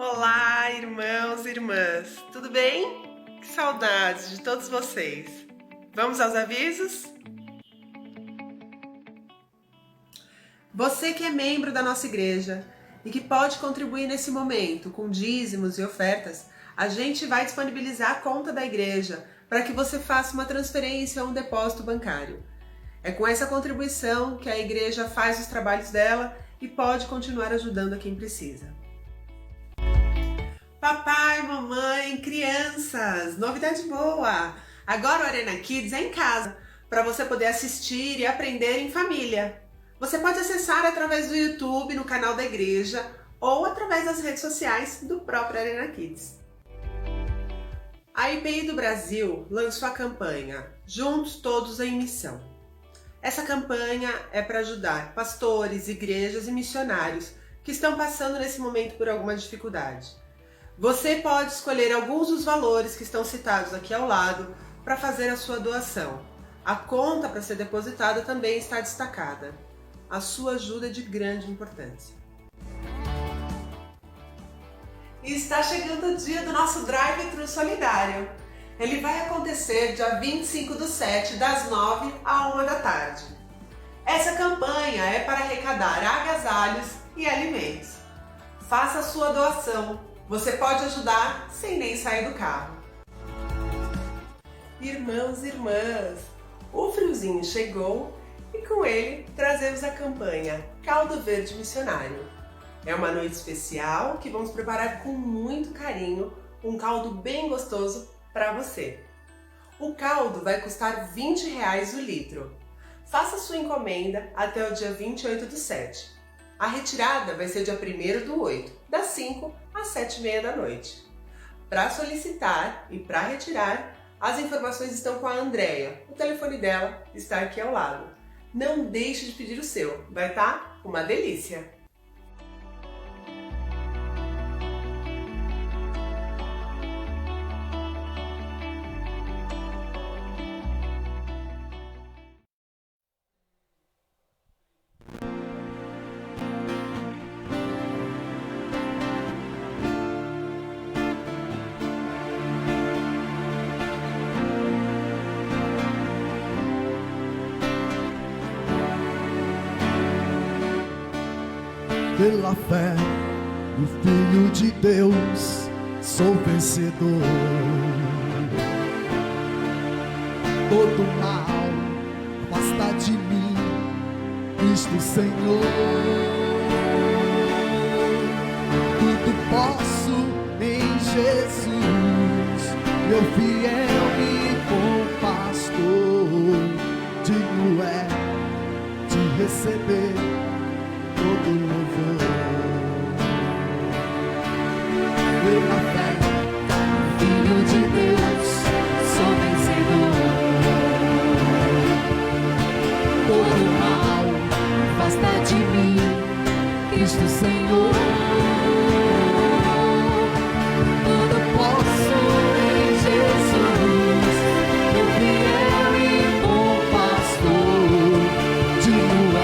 Olá, irmãos e irmãs, tudo bem? Que saudades de todos vocês. Vamos aos avisos? Você que é membro da nossa igreja e que pode contribuir nesse momento com dízimos e ofertas, a gente vai disponibilizar a conta da igreja para que você faça uma transferência ou um depósito bancário. É com essa contribuição que a igreja faz os trabalhos dela e pode continuar ajudando a quem precisa. Papai, mamãe, crianças, novidade boa! Agora o Arena Kids é em casa, para você poder assistir e aprender em família. Você pode acessar através do YouTube, no canal da igreja, ou através das redes sociais do próprio Arena Kids. A IPI do Brasil lançou a campanha Juntos Todos em Missão. Essa campanha é para ajudar pastores, igrejas e missionários que estão passando nesse momento por alguma dificuldade. Você pode escolher alguns dos valores que estão citados aqui ao lado para fazer a sua doação. A conta para ser depositada também está destacada. A sua ajuda é de grande importância. E está chegando o dia do nosso Drive-Thru Solidário. Ele vai acontecer dia 25/7, das 9 à 1 da tarde. Essa campanha é para arrecadar agasalhos e alimentos. Faça a sua doação. Você pode ajudar sem nem sair do carro. Irmãos e irmãs, o friozinho chegou e com ele trazemos a campanha Caldo Verde Missionário. É uma noite especial que vamos preparar com muito carinho um caldo bem gostoso para você. O caldo vai custar R$20 o litro. Faça sua encomenda até o dia 28/7. A retirada vai ser dia 1º/8, das 5 às 7h30 da noite. Para solicitar e para retirar, as informações estão com a Andréia. O telefone dela está aqui ao lado. Não deixe de pedir o seu, vai estar uma delícia! Pela fé no Filho de Deus, sou vencedor. Todo mal afasta de mim, Cristo Senhor. Tudo posso em Jesus, meu fiel e bom pastor. Digno é de receber todo louvor. Pela fé, Filho de Deus, sou vencedor. Todo mal afasta de mim, Cristo Senhor. Tudo posso em Jesus, meu fiel e bom pastor. Digno é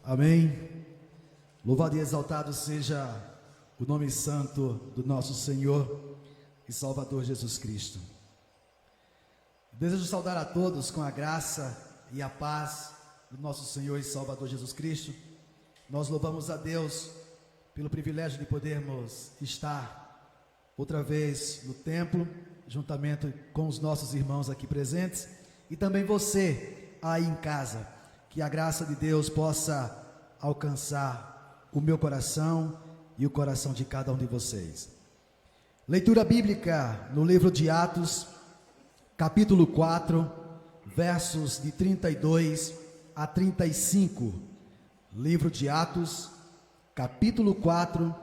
Amém. Louvado e exaltado seja o nome santo do nosso Senhor e Salvador Jesus Cristo. Desejo saudar a todos com a graça e a paz do nosso Senhor e Salvador Jesus Cristo. Nós louvamos a Deus pelo privilégio de podermos estar outra vez no templo, juntamente com os nossos irmãos aqui presentes, e também você aí em casa, que a graça de Deus possa alcançar o meu coração e o coração de cada um de vocês. Leitura bíblica no livro de Atos, capítulo 4, versos de 32 a 35. Livro de Atos, capítulo 4,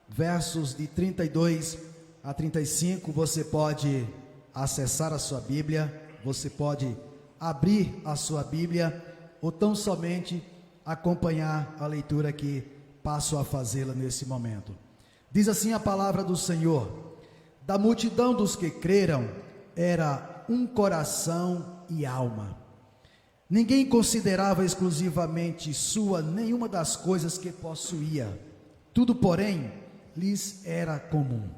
versos de 32 a 35. Você pode acessar a sua Bíblia, você pode abrir a sua Bíblia, ou tão somente acompanhar a leitura que passo a fazê-la nesse momento. Diz assim a palavra do Senhor: da multidão dos que creram era um coração e alma. Ninguém considerava exclusivamente sua nenhuma das coisas que possuía. Tudo, porém, lhes era comum.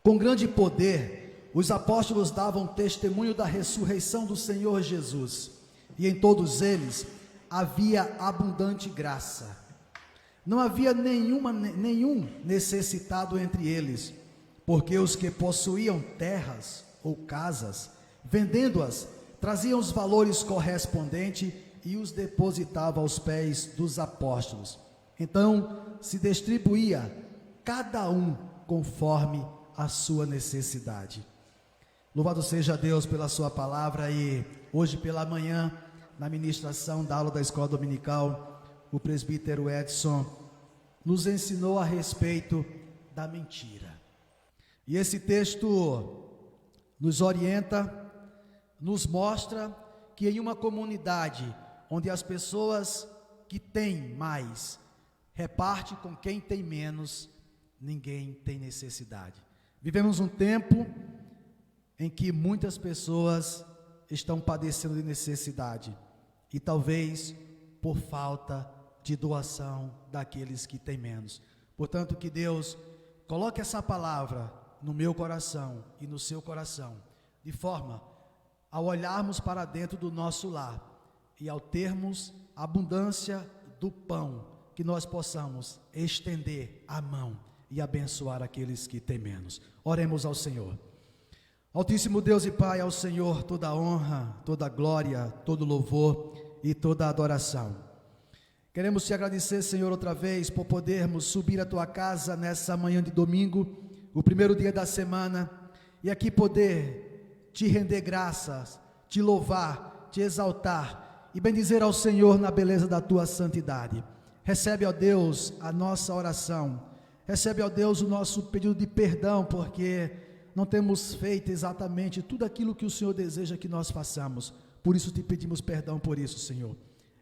Com grande poder, os apóstolos davam testemunho da ressurreição do Senhor Jesus, e em todos eles havia abundante graça. Não havia nenhum necessitado entre eles, porque os que possuíam terras ou casas, vendendo-as, traziam os valores correspondentes e os depositavam aos pés dos apóstolos. Então se distribuía cada um conforme a sua necessidade. Louvado seja Deus pela sua palavra. E hoje pela manhã, na ministração da aula da escola dominical, o presbítero Edson nos ensinou a respeito da mentira. E esse texto nos orienta, nos mostra que em uma comunidade onde as pessoas que têm mais reparte com quem tem menos, ninguém tem necessidade. Vivemos um tempo em que muitas pessoas estão padecendo de necessidade, e talvez por falta de doação daqueles que têm menos. Portanto, que Deus coloque essa palavra no meu coração e no seu coração, de forma, ao olharmos para dentro do nosso lar e ao termos abundância do pão, que nós possamos estender a mão e abençoar aqueles que têm menos. Oremos ao Senhor. Altíssimo Deus e Pai, ao Senhor toda a honra, toda a glória, todo o louvor e toda a adoração. Queremos te agradecer, Senhor, outra vez por podermos subir à tua casa nessa manhã de domingo, o primeiro dia da semana, e aqui poder te render graças, te louvar, te exaltar e bendizer ao Senhor na beleza da tua santidade. Recebe, ó Deus, a nossa oração, recebe, ó Deus, o nosso pedido de perdão, porque não temos feito exatamente tudo aquilo que o Senhor deseja que nós façamos. Por isso te pedimos perdão por isso, Senhor.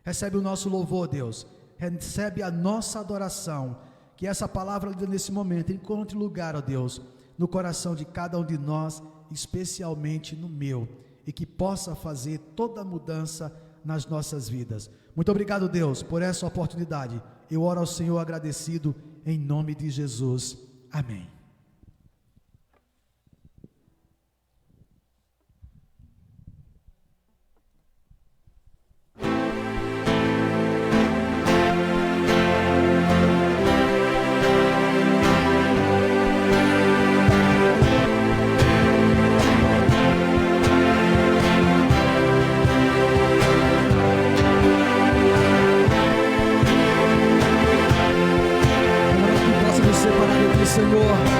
Recebe o nosso louvor, Deus, recebe a nossa adoração, que essa palavra lida nesse momento encontre lugar, ó Deus, no coração de cada um de nós, especialmente no meu, e que possa fazer toda a mudança nas nossas vidas. Muito obrigado, Deus, por essa oportunidade. Eu oro ao Senhor agradecido, em nome de Jesus. Amém. Senhor,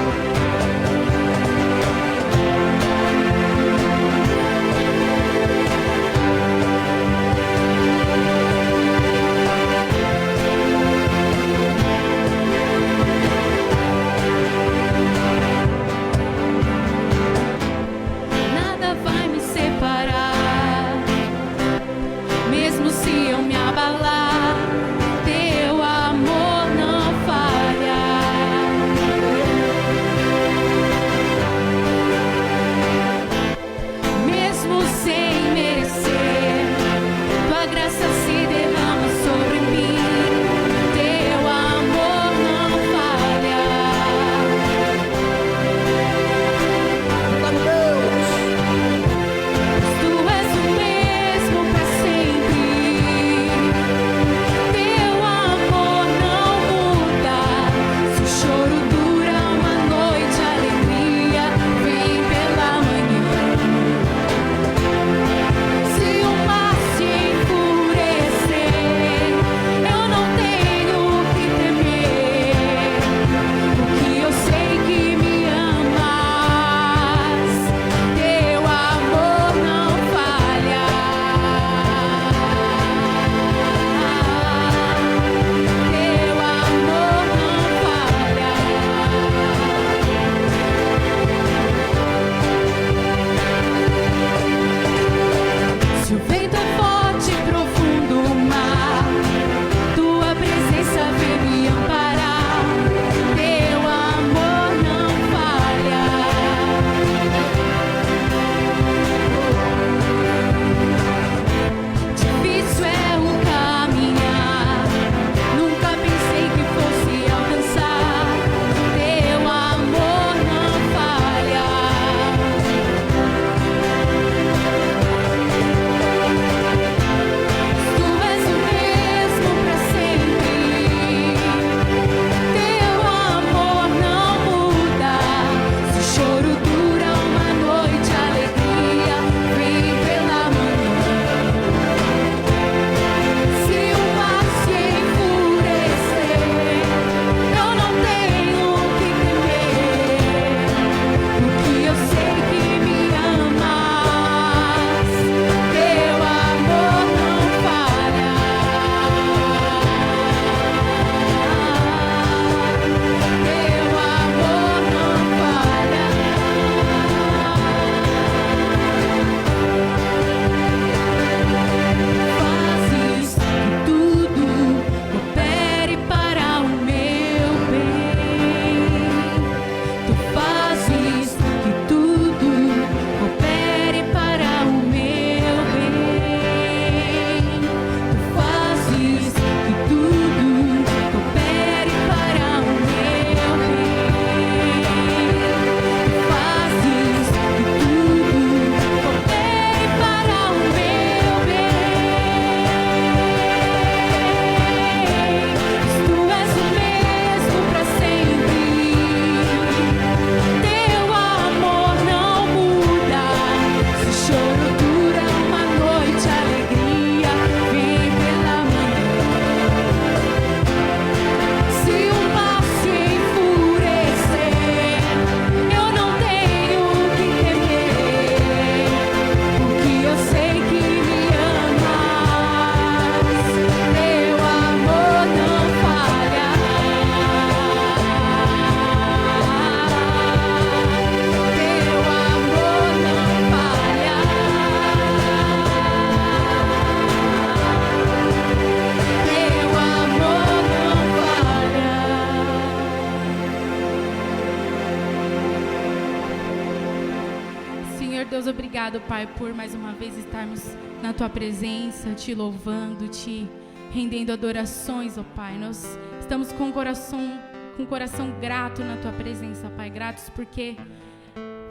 obrigado, Pai, por mais uma vez estarmos na Tua presença, Te louvando, Te rendendo adorações, ó Pai. Nós estamos com o coração grato na Tua presença, Pai. Gratos porque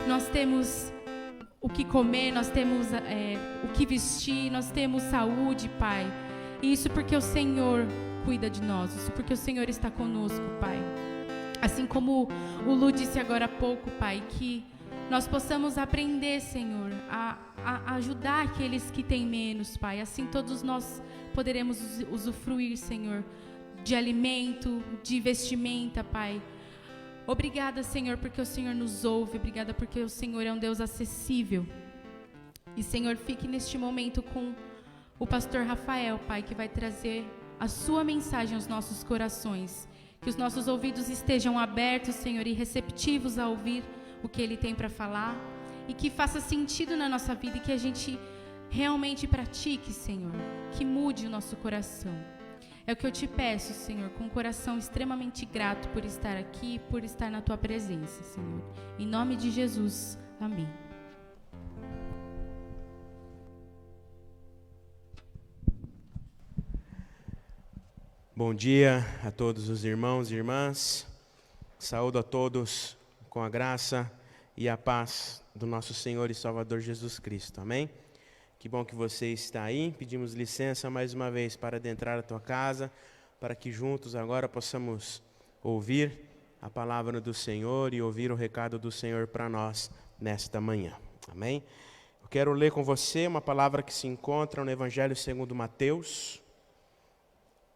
nós temos o que comer, nós temos o que vestir, nós temos saúde, Pai. E isso porque o Senhor cuida de nós, isso porque o Senhor está conosco, Pai. Assim como o Lu disse agora há pouco, Pai, que nós possamos aprender, Senhor, a ajudar aqueles que têm menos, Pai. Assim todos nós poderemos usufruir, Senhor, de alimento, de vestimenta, Pai. Obrigada, Senhor, porque o Senhor nos ouve. Obrigada porque o Senhor é um Deus acessível. E, Senhor, fique neste momento com o pastor Rafael, Pai, que vai trazer a sua mensagem aos nossos corações. Que os nossos ouvidos estejam abertos, Senhor, e receptivos a ouvir o que Ele tem para falar. E que faça sentido na nossa vida e que a gente realmente pratique, Senhor. Que mude o nosso coração. É o que eu te peço, Senhor, com um coração extremamente grato por estar aqui e por estar na Tua presença, Senhor. Em nome de Jesus, amém. Bom dia a todos os irmãos e irmãs. Saúdo a todos com a graça e a paz do nosso Senhor e Salvador Jesus Cristo. Amém? Que bom que você está aí. Pedimos licença mais uma vez para adentrar a tua casa, para que juntos agora possamos ouvir a palavra do Senhor e ouvir o recado do Senhor para nós nesta manhã. Amém? Eu quero ler com você uma palavra que se encontra no Evangelho segundo Mateus,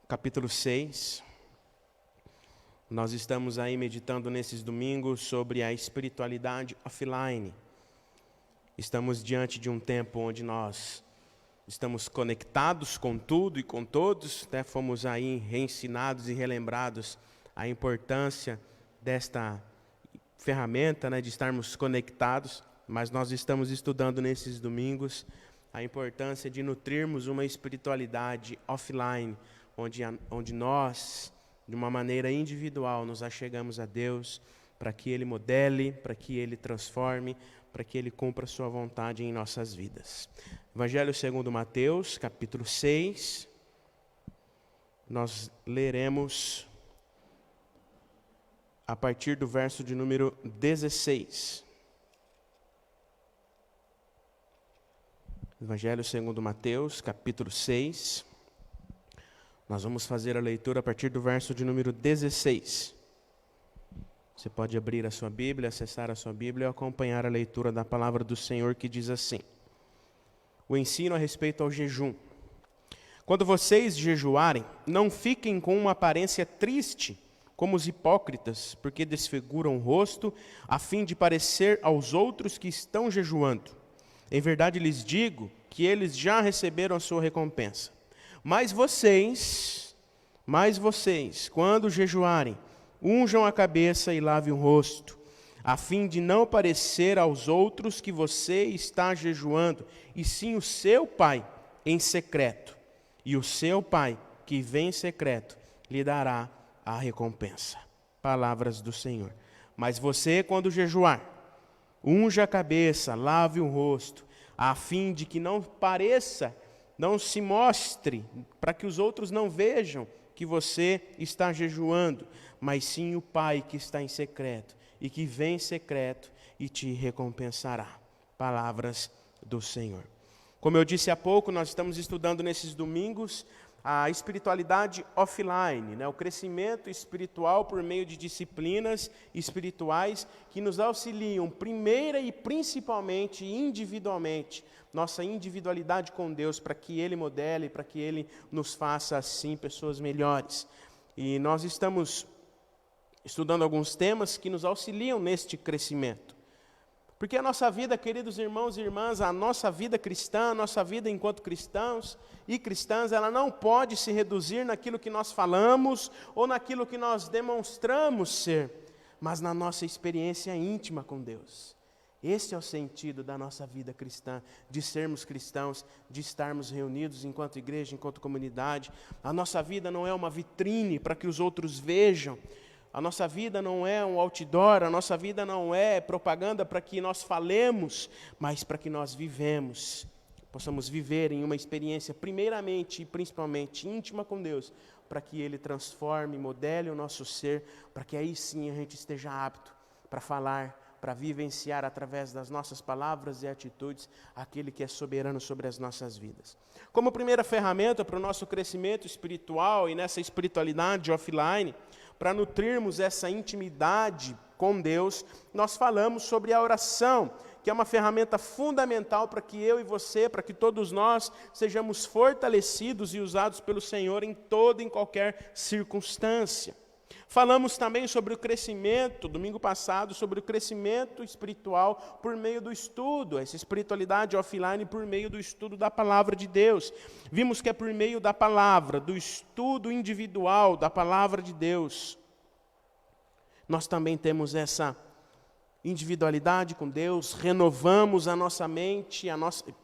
capítulo 6. Nós estamos aí meditando nesses domingos sobre a espiritualidade offline. Estamos diante de um tempo onde nós estamos conectados com tudo e com todos, né? Fomos aí reensinados e relembrados a importância desta ferramenta, né, de estarmos conectados, mas nós estamos estudando nesses domingos a importância de nutrirmos uma espiritualidade offline, onde nós, de uma maneira individual, nos achegamos a Deus para que Ele modele, para que Ele transforme, para que Ele cumpra a sua vontade em nossas vidas. Evangelho segundo Mateus, capítulo 6, nós leremos a partir do verso de número 16. Evangelho segundo Mateus, capítulo 6. Nós vamos fazer a leitura a partir do verso de número 16. Você pode abrir a sua Bíblia, acessar a sua Bíblia e acompanhar a leitura da palavra do Senhor, que diz assim: o ensino a respeito ao jejum. Quando vocês jejuarem, não fiquem com uma aparência triste, como os hipócritas, porque desfiguram o rosto, a fim de parecer aos outros que estão jejuando. Em verdade lhes digo que eles já receberam a sua recompensa. Mas vocês, quando jejuarem, unjam a cabeça e lavem o rosto, a fim de não parecer aos outros que você está jejuando, e sim o seu Pai em secreto. E o seu Pai, que vem em secreto, lhe dará a recompensa. Palavras do Senhor. Mas você, quando jejuar, unja a cabeça, lave o rosto, a fim de que não pareça, não se mostre, para que os outros não vejam que você está jejuando, mas sim o Pai que está em secreto e que vem em secreto e te recompensará. Palavras do Senhor. Como eu disse há pouco, nós estamos estudando nesses domingos a espiritualidade offline, né? O crescimento espiritual por meio de disciplinas espirituais que nos auxiliam, primeira e principalmente individualmente, nossa individualidade com Deus, para que Ele modele, para que Ele nos faça assim pessoas melhores. E nós estamos estudando alguns temas que nos auxiliam neste crescimento. Porque a nossa vida, queridos irmãos e irmãs, a nossa vida cristã, a nossa vida enquanto cristãos e cristãs, ela não pode se reduzir naquilo que nós falamos ou naquilo que nós demonstramos ser, mas na nossa experiência íntima com Deus. Esse é o sentido da nossa vida cristã, de sermos cristãos, de estarmos reunidos enquanto igreja, enquanto comunidade. A nossa vida não é uma vitrine para que os outros vejam A nossa vida não é um outdoor, a nossa vida não é propaganda para que nós falemos, mas para que nós vivemos. Possamos viver em uma experiência primeiramente e principalmente íntima com Deus, para que Ele transforme, modele o nosso ser, para que aí sim a gente esteja apto para falar, para vivenciar através das nossas palavras e atitudes aquele que é soberano sobre as nossas vidas. Como primeira ferramenta para o nosso crescimento espiritual e nessa espiritualidade offline, para nutrirmos essa intimidade com Deus, nós falamos sobre a oração, que é uma ferramenta fundamental para que eu e você, para que todos nós sejamos fortalecidos e usados pelo Senhor em toda e em qualquer circunstância. Falamos também sobre o crescimento, domingo passado, sobre o crescimento espiritual por meio do estudo, essa espiritualidade offline por meio do estudo da palavra de Deus. Vimos que é por meio da palavra, do estudo individual da palavra de Deus. Nós também temos essa individualidade com Deus, renovamos a nossa mente,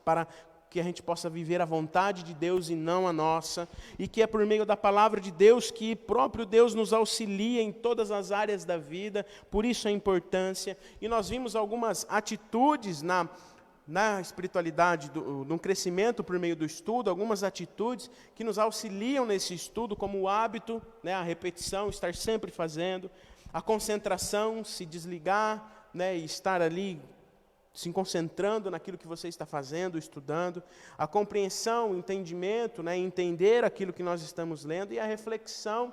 para que a gente possa viver a vontade de Deus e não a nossa, e que é por meio da palavra de Deus que próprio Deus nos auxilia em todas as áreas da vida, por isso a importância. E nós vimos algumas atitudes na espiritualidade, no crescimento por meio do estudo, algumas atitudes que nos auxiliam nesse estudo, como o hábito, a repetição, estar sempre fazendo, a concentração, se desligar, e estar ali se concentrando naquilo que você está fazendo, estudando, a compreensão, o entendimento, entender aquilo que nós estamos lendo, e a reflexão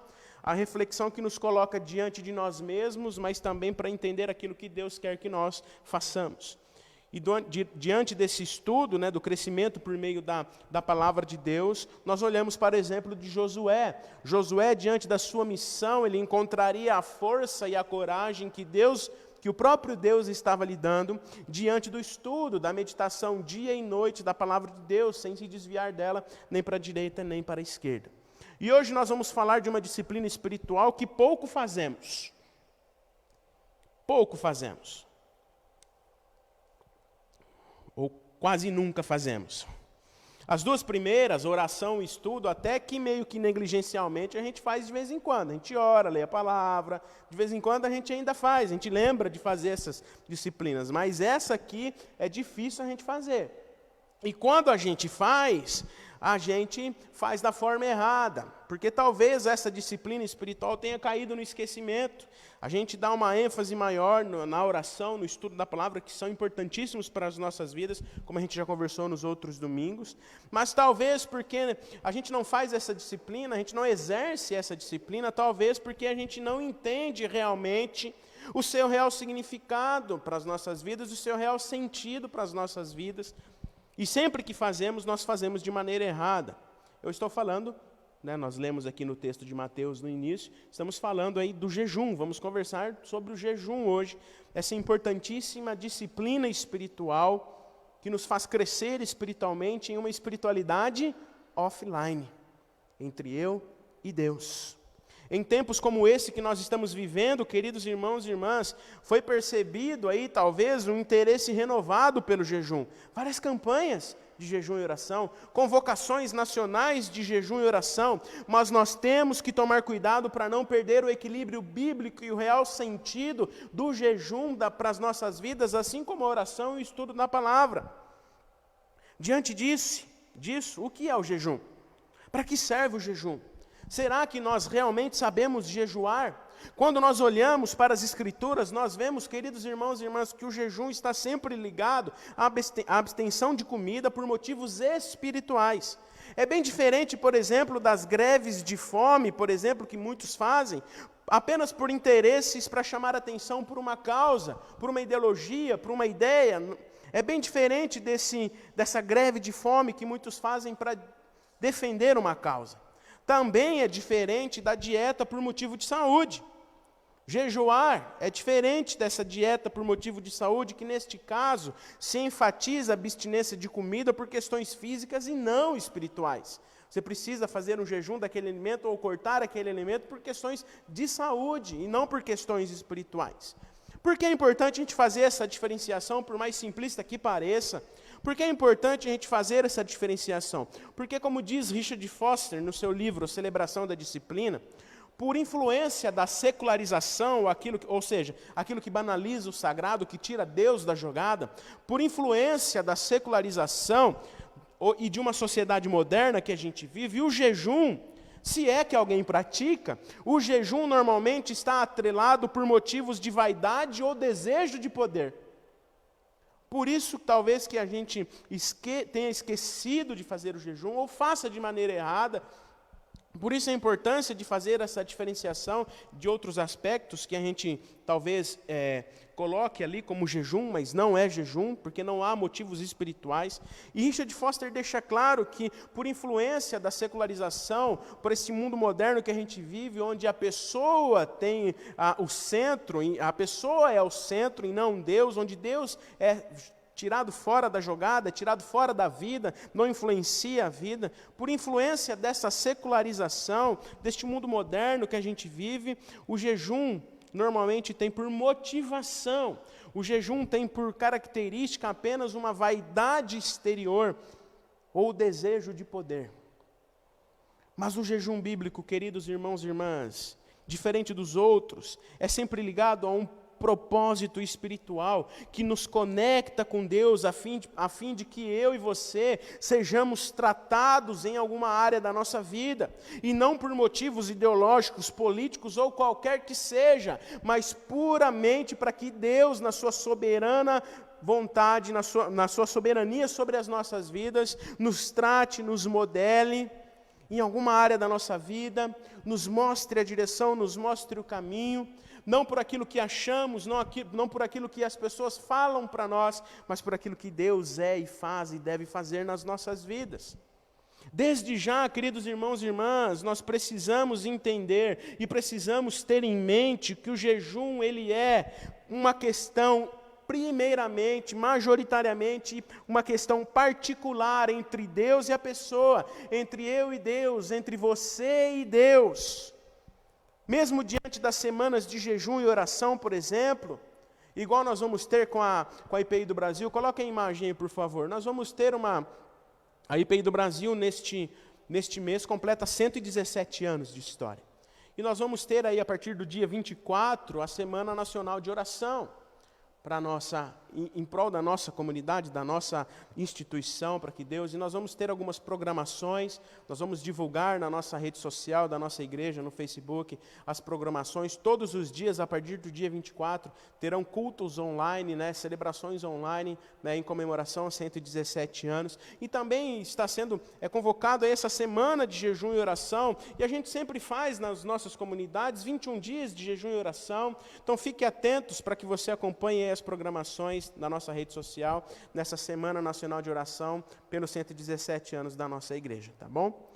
que nos coloca diante de nós mesmos, mas também para entender aquilo que Deus quer que nós façamos. E diante desse estudo, do crescimento por meio da palavra de Deus, nós olhamos para o exemplo de Josué. Josué, diante da sua missão, ele encontraria a força e a coragem que o próprio Deus estava lhe dando, diante do estudo, da meditação dia e noite da palavra de Deus, sem se desviar dela, nem para a direita, nem para a esquerda. E hoje nós vamos falar de uma disciplina espiritual que pouco fazemos. Pouco fazemos. Ou quase nunca fazemos. As duas primeiras, oração e estudo, até que meio que negligencialmente a gente faz de vez em quando. A gente ora, lê a palavra, de vez em quando a gente ainda faz, a gente lembra de fazer essas disciplinas. Mas essa aqui é difícil a gente fazer. E quando a gente faz da forma errada. Porque talvez essa disciplina espiritual tenha caído no esquecimento. A gente dá uma ênfase maior na oração, no estudo da palavra, que são importantíssimos para as nossas vidas, como a gente já conversou nos outros domingos. Mas talvez porque a gente não faz essa disciplina, a gente não exerce essa disciplina, talvez porque a gente não entende realmente o seu real significado para as nossas vidas, o seu real sentido para as nossas vidas. E sempre que fazemos, nós fazemos de maneira errada. Eu estou falando, nós lemos aqui no texto de Mateus no início, estamos falando aí do jejum, vamos conversar sobre o jejum hoje, essa importantíssima disciplina espiritual que nos faz crescer espiritualmente em uma espiritualidade offline, entre eu e Deus. Em tempos como esse que nós estamos vivendo, queridos irmãos e irmãs, foi percebido aí talvez um interesse renovado pelo jejum. Várias campanhas de jejum e oração, convocações nacionais de jejum e oração, mas nós temos que tomar cuidado para não perder o equilíbrio bíblico e o real sentido do jejum para as nossas vidas, assim como a oração e o estudo da palavra. Diante disso, o que é o jejum? Para que serve o jejum? Será que nós realmente sabemos jejuar? Quando nós olhamos para as Escrituras, nós vemos, queridos irmãos e irmãs, que o jejum está sempre ligado à abstenção de comida por motivos espirituais. É bem diferente, por exemplo, das greves de fome, por exemplo, que muitos fazem, apenas por interesses para chamar atenção por uma causa, por uma ideologia, por uma ideia. É bem diferente dessa greve de fome que muitos fazem para defender uma causa. Também é diferente da dieta por motivo de saúde. Jejuar é diferente dessa dieta por motivo de saúde, que neste caso se enfatiza a abstinência de comida por questões físicas e não espirituais. Você precisa fazer um jejum daquele alimento ou cortar aquele alimento por questões de saúde e não por questões espirituais. Por que é importante a gente fazer essa diferenciação, por mais simplista que pareça? Por que é importante a gente fazer essa diferenciação? Porque, como diz Richard Foster no seu livro Celebração da Disciplina, por influência da secularização, ou seja, aquilo que banaliza o sagrado, que tira Deus da jogada, por influência da secularização e de uma sociedade moderna que a gente vive, o jejum, se é que alguém pratica, o jejum normalmente está atrelado por motivos de vaidade ou desejo de poder. Por isso, talvez que a gente tenha esquecido de fazer o jejum ou faça de maneira errada. Por isso a importância de fazer essa diferenciação de outros aspectos que a gente talvez coloque ali como jejum, mas não é jejum, porque não há motivos espirituais. E Richard Foster deixa claro que, por influência da secularização, por esse mundo moderno que a gente vive, onde a pessoa tem o centro, a pessoa é o centro e não Deus, onde Deus é tirado fora da jogada, tirado fora da vida, não influencia a vida, por influência dessa secularização, deste mundo moderno que a gente vive, o jejum normalmente tem por motivação, o jejum tem por característica apenas uma vaidade exterior ou desejo de poder. Mas o jejum bíblico, queridos irmãos e irmãs, diferente dos outros, é sempre ligado a um propósito espiritual que nos conecta com Deus a fim de que eu e você sejamos tratados em alguma área da nossa vida, e não por motivos ideológicos, políticos ou qualquer que seja, mas puramente para que Deus, na sua soberana vontade, na sua soberania sobre as nossas vidas, nos trate, nos modele em alguma área da nossa vida, nos mostre a direção, nos mostre o caminho, não por aquilo que achamos, não por aquilo que as pessoas falam para nós, mas por aquilo que Deus é e faz e deve fazer nas nossas vidas. Desde já, queridos irmãos e irmãs, nós precisamos entender e precisamos ter em mente que o jejum, ele é uma questão, primeiramente, majoritariamente, uma questão particular entre Deus e a pessoa, entre eu e Deus, entre você e Deus. Mesmo diante das semanas de jejum e oração, por exemplo, igual nós vamos ter com a IPI do Brasil, coloca a imagem aí, por favor. Nós vamos ter a IPI do Brasil neste mês completa 117 anos de história. E nós vamos ter aí, a partir do dia 24, a Semana Nacional de Oração, em prol da nossa comunidade, da nossa instituição, para que Deus, e nós vamos ter algumas programações, nós vamos divulgar na nossa rede social, da nossa igreja, no Facebook, as programações, todos os dias, a partir do dia 24, terão cultos online, celebrações online, em comemoração a 117 anos, e também está sendo convocado a essa semana de jejum e oração, e a gente sempre faz nas nossas comunidades 21 dias de jejum e oração, então fique atentos para que você acompanhe as programações da nossa rede social, nessa Semana Nacional de Oração, pelos 117 anos da nossa igreja, tá bom?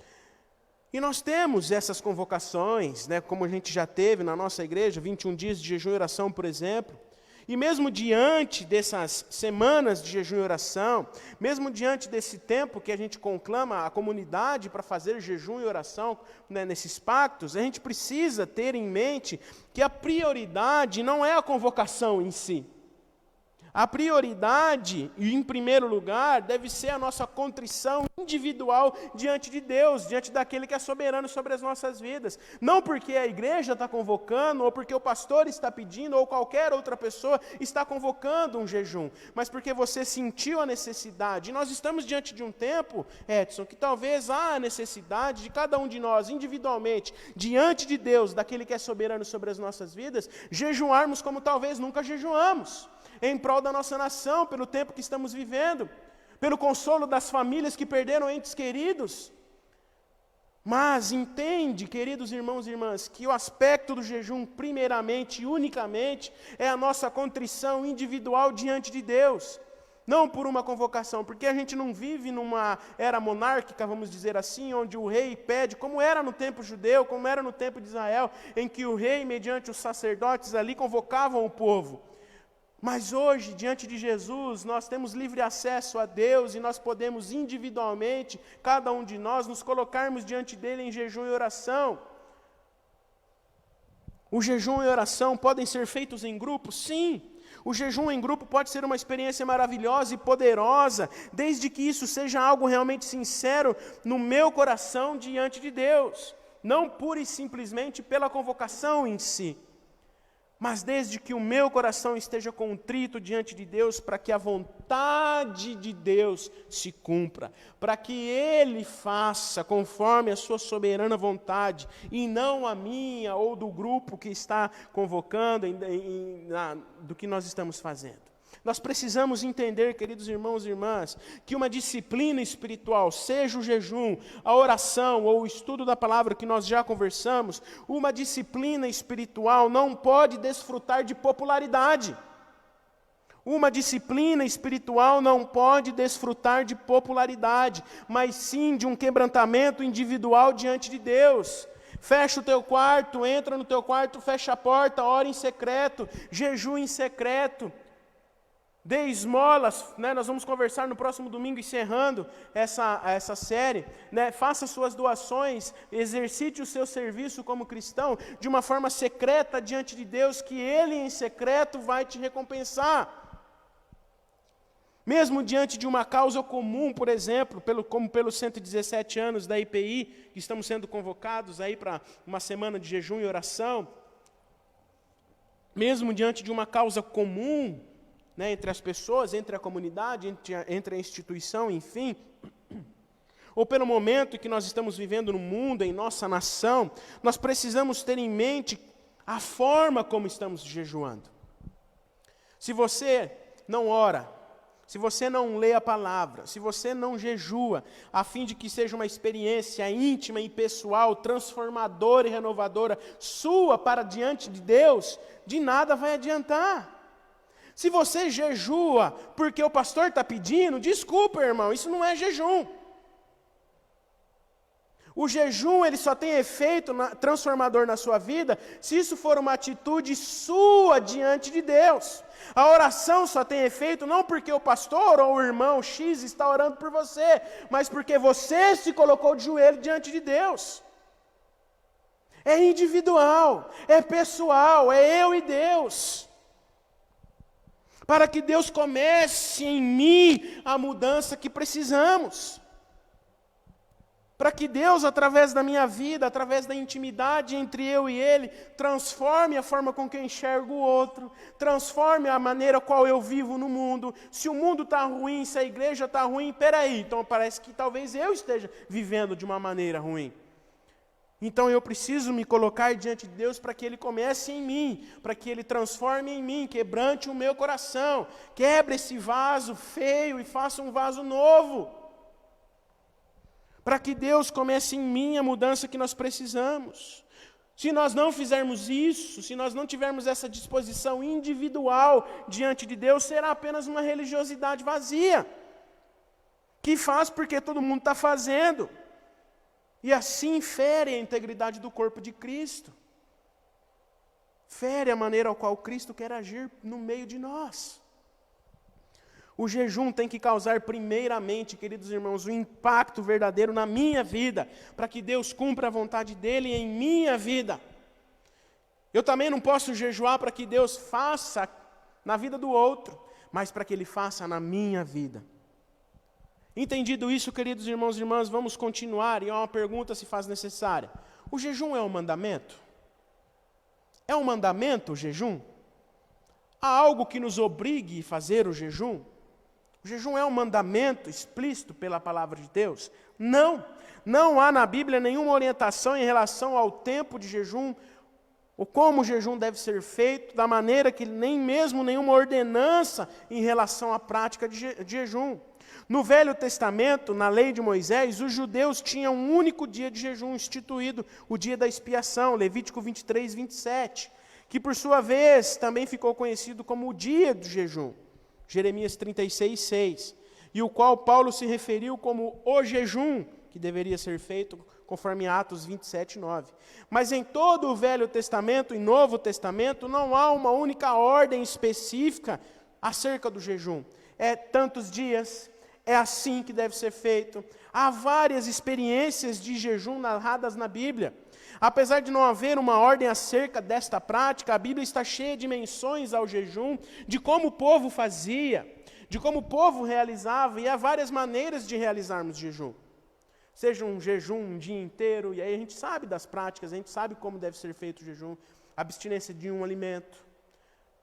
E nós temos essas convocações, como a gente já teve na nossa igreja, 21 dias de jejum e oração, por exemplo, e mesmo diante dessas semanas de jejum e oração, mesmo diante desse tempo que a gente conclama a comunidade para fazer jejum e oração, nesses pactos, a gente precisa ter em mente que a prioridade não é a convocação em si. A prioridade, e em primeiro lugar, deve ser a nossa contrição individual diante de Deus, diante daquele que é soberano sobre as nossas vidas. Não porque a igreja está convocando, ou porque o pastor está pedindo, ou qualquer outra pessoa está convocando um jejum, mas porque você sentiu a necessidade. E nós estamos diante de um tempo, Edson, que talvez há a necessidade de cada um de nós, individualmente, diante de Deus, daquele que é soberano sobre as nossas vidas, jejuarmos como talvez nunca jejuamos, em prol da nossa nação, pelo tempo que estamos vivendo, pelo consolo das famílias que perderam entes queridos. Mas entende, queridos irmãos e irmãs, que o aspecto do jejum, primeiramente e unicamente, é a nossa contrição individual diante de Deus, não por uma convocação, porque a gente não vive numa era monárquica, vamos dizer assim, onde o rei pede, como era no tempo judeu, como era no tempo de Israel, em que o rei, mediante os sacerdotes ali, convocavam o povo. Mas hoje, diante de Jesus, nós temos livre acesso a Deus e nós podemos individualmente, cada um de nós, nos colocarmos diante dele em jejum e oração. O jejum e oração podem ser feitos em grupo? Sim. O jejum em grupo pode ser uma experiência maravilhosa e poderosa, desde que isso seja algo realmente sincero no meu coração diante de Deus. não pura e simplesmente pela convocação em si, mas desde que o meu coração esteja contrito diante de Deus, para que a vontade de Deus se cumpra, para que Ele faça conforme a sua soberana vontade, e não a minha ou do grupo que está convocando, do que nós estamos fazendo. Nós precisamos entender, queridos irmãos e irmãs, que uma disciplina espiritual, seja o jejum, a oração ou o estudo da palavra que nós já conversamos, uma disciplina espiritual não pode desfrutar de popularidade. Uma disciplina espiritual não pode desfrutar de popularidade, mas sim de um quebrantamento individual diante de Deus. Fecha o teu quarto, entra no teu quarto, fecha a porta, ora em secreto, jejua em secreto. Dê esmolas, né? Nós vamos conversar no próximo domingo, encerrando essa série. Né? Faça suas doações, exercite o seu serviço como cristão de uma forma secreta diante de Deus, que Ele em secreto vai te recompensar. Mesmo diante de uma causa comum, por exemplo, como pelos 117 anos da IPI, que estamos sendo convocados aí para uma semana de jejum e oração, mesmo diante de uma causa comum, né, entre as pessoas, entre a comunidade, entre a instituição, enfim, ou pelo momento em que nós estamos vivendo no mundo, em nossa nação, nós precisamos ter em mente a forma como estamos jejuando. Se você não ora, se você não lê a palavra, se você não jejua, a fim de que seja uma experiência íntima e pessoal, transformadora e renovadora, sua para diante de Deus, de nada vai adiantar. Se você jejua porque o pastor está pedindo, desculpa, irmão, isso não é jejum. O jejum ele só tem efeito transformador na sua vida se isso for uma atitude sua diante de Deus. A oração só tem efeito não porque o pastor ou o irmão X está orando por você, mas porque você se colocou de joelho diante de Deus. É individual, é pessoal, é eu e Deus. Para que Deus comece em mim a mudança que precisamos. Para que Deus, através da minha vida, através da intimidade entre eu e Ele, transforme a forma com que eu enxergo o outro, transforme a maneira qual eu vivo no mundo. Se o mundo está ruim, se a igreja está ruim, peraí, então parece que talvez eu esteja vivendo de uma maneira ruim. Então eu preciso me colocar diante de Deus para que Ele comece em mim, para que Ele transforme em mim, quebrante o meu coração, quebre esse vaso feio e faça um vaso novo. Para que Deus comece em mim a mudança que nós precisamos. Se nós não fizermos isso, se nós não tivermos essa disposição individual diante de Deus, será apenas uma religiosidade vazia, que faz porque todo mundo está fazendo. E assim fere a integridade do corpo de Cristo. Fere a maneira ao qual Cristo quer agir no meio de nós. O jejum tem que causar primeiramente, queridos irmãos, um impacto verdadeiro na minha vida, para que Deus cumpra a vontade dEle em minha vida. Eu também não posso jejuar para que Deus faça na vida do outro, mas para que Ele faça na minha vida. Entendido isso, queridos irmãos e irmãs, vamos continuar, e uma pergunta se faz necessária. O jejum é um mandamento? É um mandamento o jejum? Há algo que nos obrigue a fazer o jejum? O jejum é um mandamento explícito pela palavra de Deus? Não. Não há na Bíblia nenhuma orientação em relação ao tempo de jejum, ou como o jejum deve ser feito, da maneira que nem mesmo nenhuma ordenança em relação à prática de jejum. No Velho Testamento, na lei de Moisés, os judeus tinham um único dia de jejum instituído, o dia da expiação, Levítico 23, 27, que por sua vez também ficou conhecido como o dia do jejum, Jeremias 36, 6, e o qual Paulo se referiu como o jejum, que deveria ser feito conforme Atos 27, 9. Mas em todo o Velho Testamento e Novo Testamento não há uma única ordem específica acerca do jejum. É tantos dias, é assim que deve ser feito. Há várias experiências de jejum narradas na Bíblia. Apesar de não haver uma ordem acerca desta prática, a Bíblia está cheia de menções ao jejum, de como o povo fazia, de como o povo realizava, e há várias maneiras de realizarmos jejum. seja um jejum um dia inteiro, e aí a gente sabe das práticas, a gente sabe como deve ser feito o jejum, abstinência de um alimento,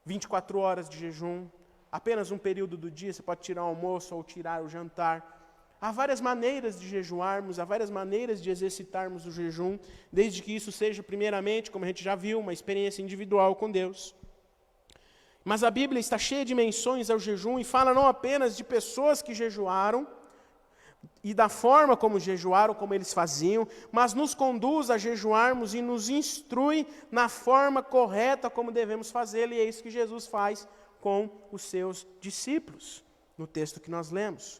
24 horas de jejum, apenas um período do dia, você pode tirar o almoço ou tirar o jantar. Há várias maneiras de jejuarmos, há várias maneiras de exercitarmos o jejum, desde que isso seja, primeiramente, como a gente já viu, uma experiência individual com Deus. Mas a Bíblia está cheia de menções ao jejum e fala não apenas de pessoas que jejuaram, e da forma como jejuaram, como eles faziam, mas nos conduz a jejuarmos e nos instrui na forma correta como devemos fazê-lo, e é isso que Jesus faz com os seus discípulos, no texto que nós lemos.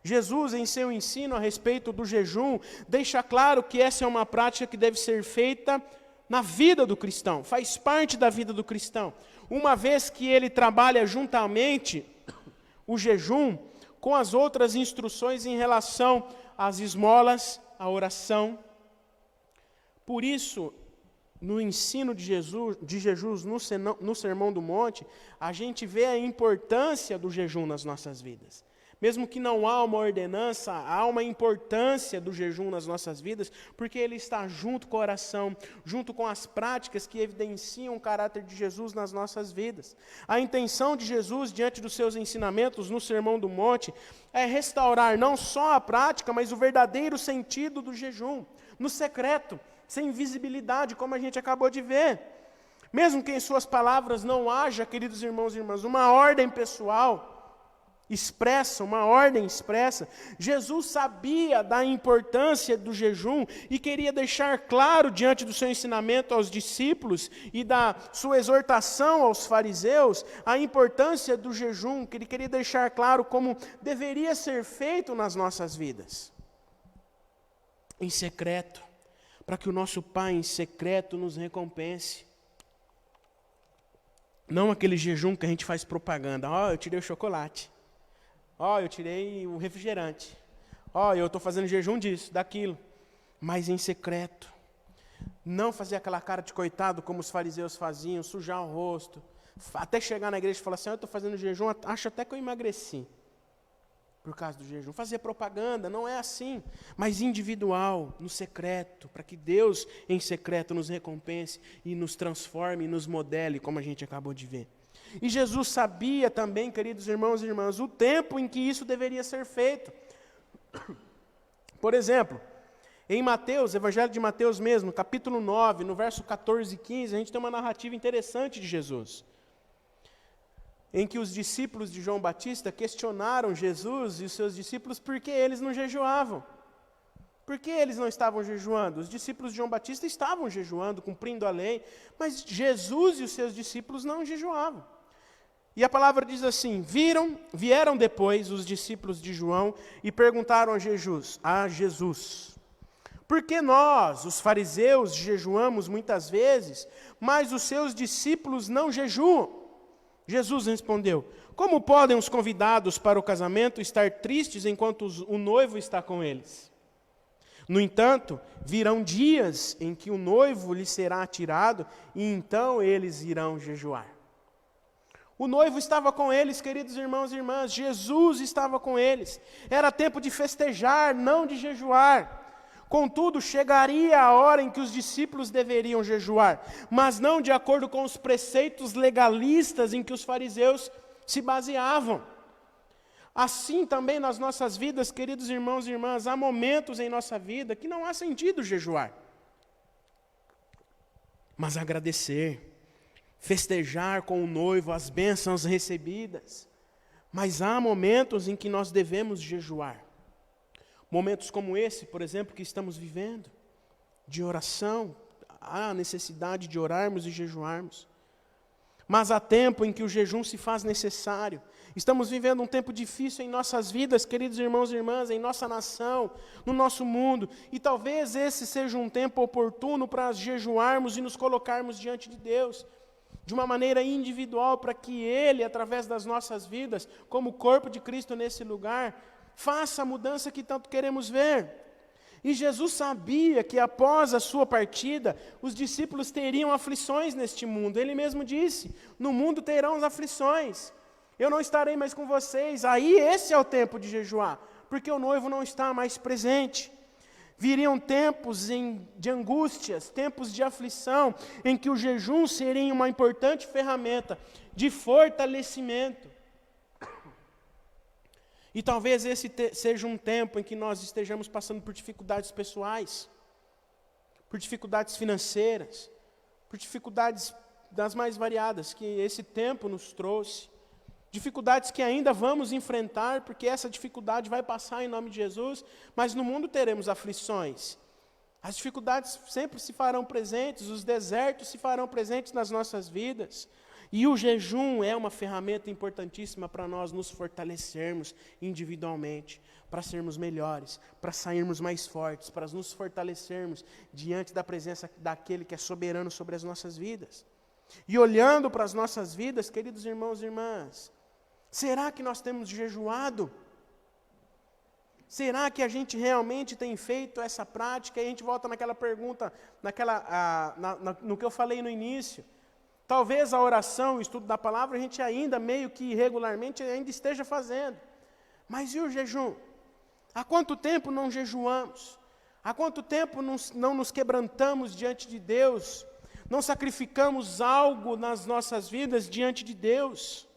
Jesus, em seu ensino a respeito do jejum, deixa claro que essa é uma prática que deve ser feita na vida do cristão, faz parte da vida do cristão, uma vez que ele trabalha juntamente o jejum com as outras instruções em relação às esmolas, à oração. Por isso, no ensino de Jesus no Sermão do Monte, a gente vê a importância do jejum nas nossas vidas. Mesmo que não há uma ordenança, há uma importância do jejum nas nossas vidas, porque ele está junto com a oração, junto com as práticas que evidenciam o caráter de Jesus nas nossas vidas. A intenção de Jesus, diante dos seus ensinamentos no Sermão do Monte, é restaurar não só a prática, mas o verdadeiro sentido do jejum, no secreto, sem visibilidade, como a gente acabou de ver. Mesmo que em suas palavras não haja, queridos irmãos e irmãs, uma ordem pessoal, uma ordem expressa, Jesus sabia da importância do jejum e queria deixar claro diante do seu ensinamento aos discípulos e da sua exortação aos fariseus, a importância do jejum, que ele queria deixar claro como deveria ser feito nas nossas vidas. Em secreto, para que o nosso Pai em secreto nos recompense. Não aquele jejum que a gente faz propaganda, eu tirei o chocolate. Eu tirei o refrigerante. Eu estou fazendo jejum disso, daquilo. Mas em secreto. Não fazer aquela cara de coitado como os fariseus faziam, sujar o rosto. Até chegar na igreja e falar assim, eu estou fazendo jejum, acho até que eu emagreci. Por causa do jejum. Fazer propaganda, não é assim. Mas individual, no secreto, para que Deus em secreto nos recompense e nos transforme e nos modele, como a gente acabou de ver. E Jesus sabia também, queridos irmãos e irmãs, o tempo em que isso deveria ser feito. Por exemplo, em Mateus, Evangelho de Mateus mesmo, capítulo 9, no verso 14 e 15, a gente tem uma narrativa interessante de Jesus, em que os discípulos de João Batista questionaram Jesus e os seus discípulos por que eles não jejuavam. Por que eles não estavam jejuando? Os discípulos de João Batista estavam jejuando, cumprindo a lei, mas Jesus e os seus discípulos não jejuavam. E a palavra diz assim, vieram depois os discípulos de João e perguntaram a Jesus, por que nós, os fariseus, jejuamos muitas vezes, mas os seus discípulos não jejuam? Jesus respondeu, como podem os convidados para o casamento estar tristes enquanto o noivo está com eles? No entanto, virão dias em que o noivo lhe será tirado e então eles irão jejuar. O noivo estava com eles, queridos irmãos e irmãs, Jesus estava com eles. Era tempo de festejar, não de jejuar. Contudo, chegaria a hora em que os discípulos deveriam jejuar, mas não de acordo com os preceitos legalistas em que os fariseus se baseavam. Assim também nas nossas vidas, queridos irmãos e irmãs, há momentos em nossa vida que não há sentido jejuar. Mas agradecer, festejar com o noivo as bênçãos recebidas. Mas há momentos em que nós devemos jejuar. Momentos como esse, por exemplo, que estamos vivendo, de oração, há necessidade de orarmos e jejuarmos. Mas há tempo em que o jejum se faz necessário. Estamos vivendo um tempo difícil em nossas vidas, queridos irmãos e irmãs, em nossa nação, no nosso mundo. E talvez esse seja um tempo oportuno para jejuarmos e nos colocarmos diante de Deus, de uma maneira individual, para que Ele, através das nossas vidas, como corpo de Cristo nesse lugar, faça a mudança que tanto queremos ver. E Jesus sabia que após a sua partida, os discípulos teriam aflições neste mundo. Ele mesmo disse, no mundo terão aflições. Eu não estarei mais com vocês. Aí esse é o tempo de jejuar, porque o noivo não está mais presente. Viriam tempos de angústias, tempos de aflição, em que o jejum seria uma importante ferramenta de fortalecimento. E talvez esse seja um tempo em que nós estejamos passando por dificuldades pessoais, por dificuldades financeiras, por dificuldades das mais variadas que esse tempo nos trouxe. Dificuldades que ainda vamos enfrentar, porque essa dificuldade vai passar em nome de Jesus, mas no mundo teremos aflições. As dificuldades sempre se farão presentes, os desertos se farão presentes nas nossas vidas. E o jejum é uma ferramenta importantíssima para nós nos fortalecermos individualmente, para sermos melhores, para sairmos mais fortes, para nos fortalecermos diante da presença daquele que é soberano sobre as nossas vidas. E olhando para as nossas vidas, queridos irmãos e irmãs, será que nós temos jejuado? Será que a gente realmente tem feito essa prática? E a gente volta naquela pergunta, no que eu falei no início. Talvez a oração, o estudo da palavra, a gente ainda meio que irregularmente ainda esteja fazendo. Mas e o jejum? Há quanto tempo não jejuamos? Há quanto tempo não nos quebrantamos diante de Deus? Não sacrificamos algo nas nossas vidas diante de Deus?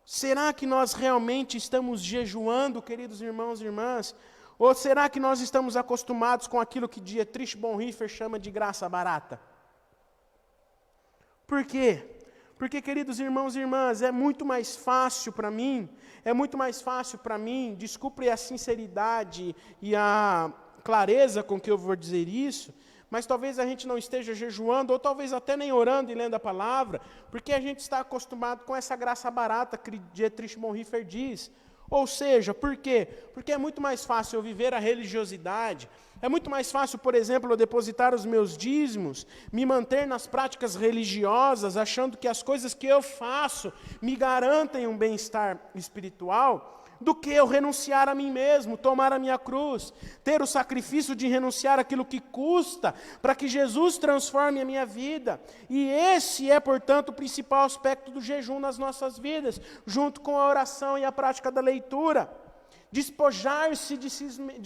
Será que nós realmente estamos jejuando, queridos irmãos e irmãs? Ou será que nós estamos acostumados com aquilo que Dietrich Bonhoeffer chama de graça barata? Por quê? Porque, queridos irmãos e irmãs, é muito mais fácil para mim, desculpe a sinceridade e a clareza com que eu vou dizer isso, mas talvez a gente não esteja jejuando, ou talvez até nem orando e lendo a palavra, porque a gente está acostumado com essa graça barata que Dietrich Bonhoeffer diz. Ou seja, por quê? Porque é muito mais fácil eu viver a religiosidade, é muito mais fácil, por exemplo, eu depositar os meus dízimos, me manter nas práticas religiosas, achando que as coisas que eu faço me garantem um bem-estar espiritual, do que eu renunciar a mim mesmo, tomar a minha cruz, ter o sacrifício de renunciar aquilo que custa, para que Jesus transforme a minha vida. E esse é, portanto, o principal aspecto do jejum nas nossas vidas, junto com a oração e a prática da leitura. Despojar-se de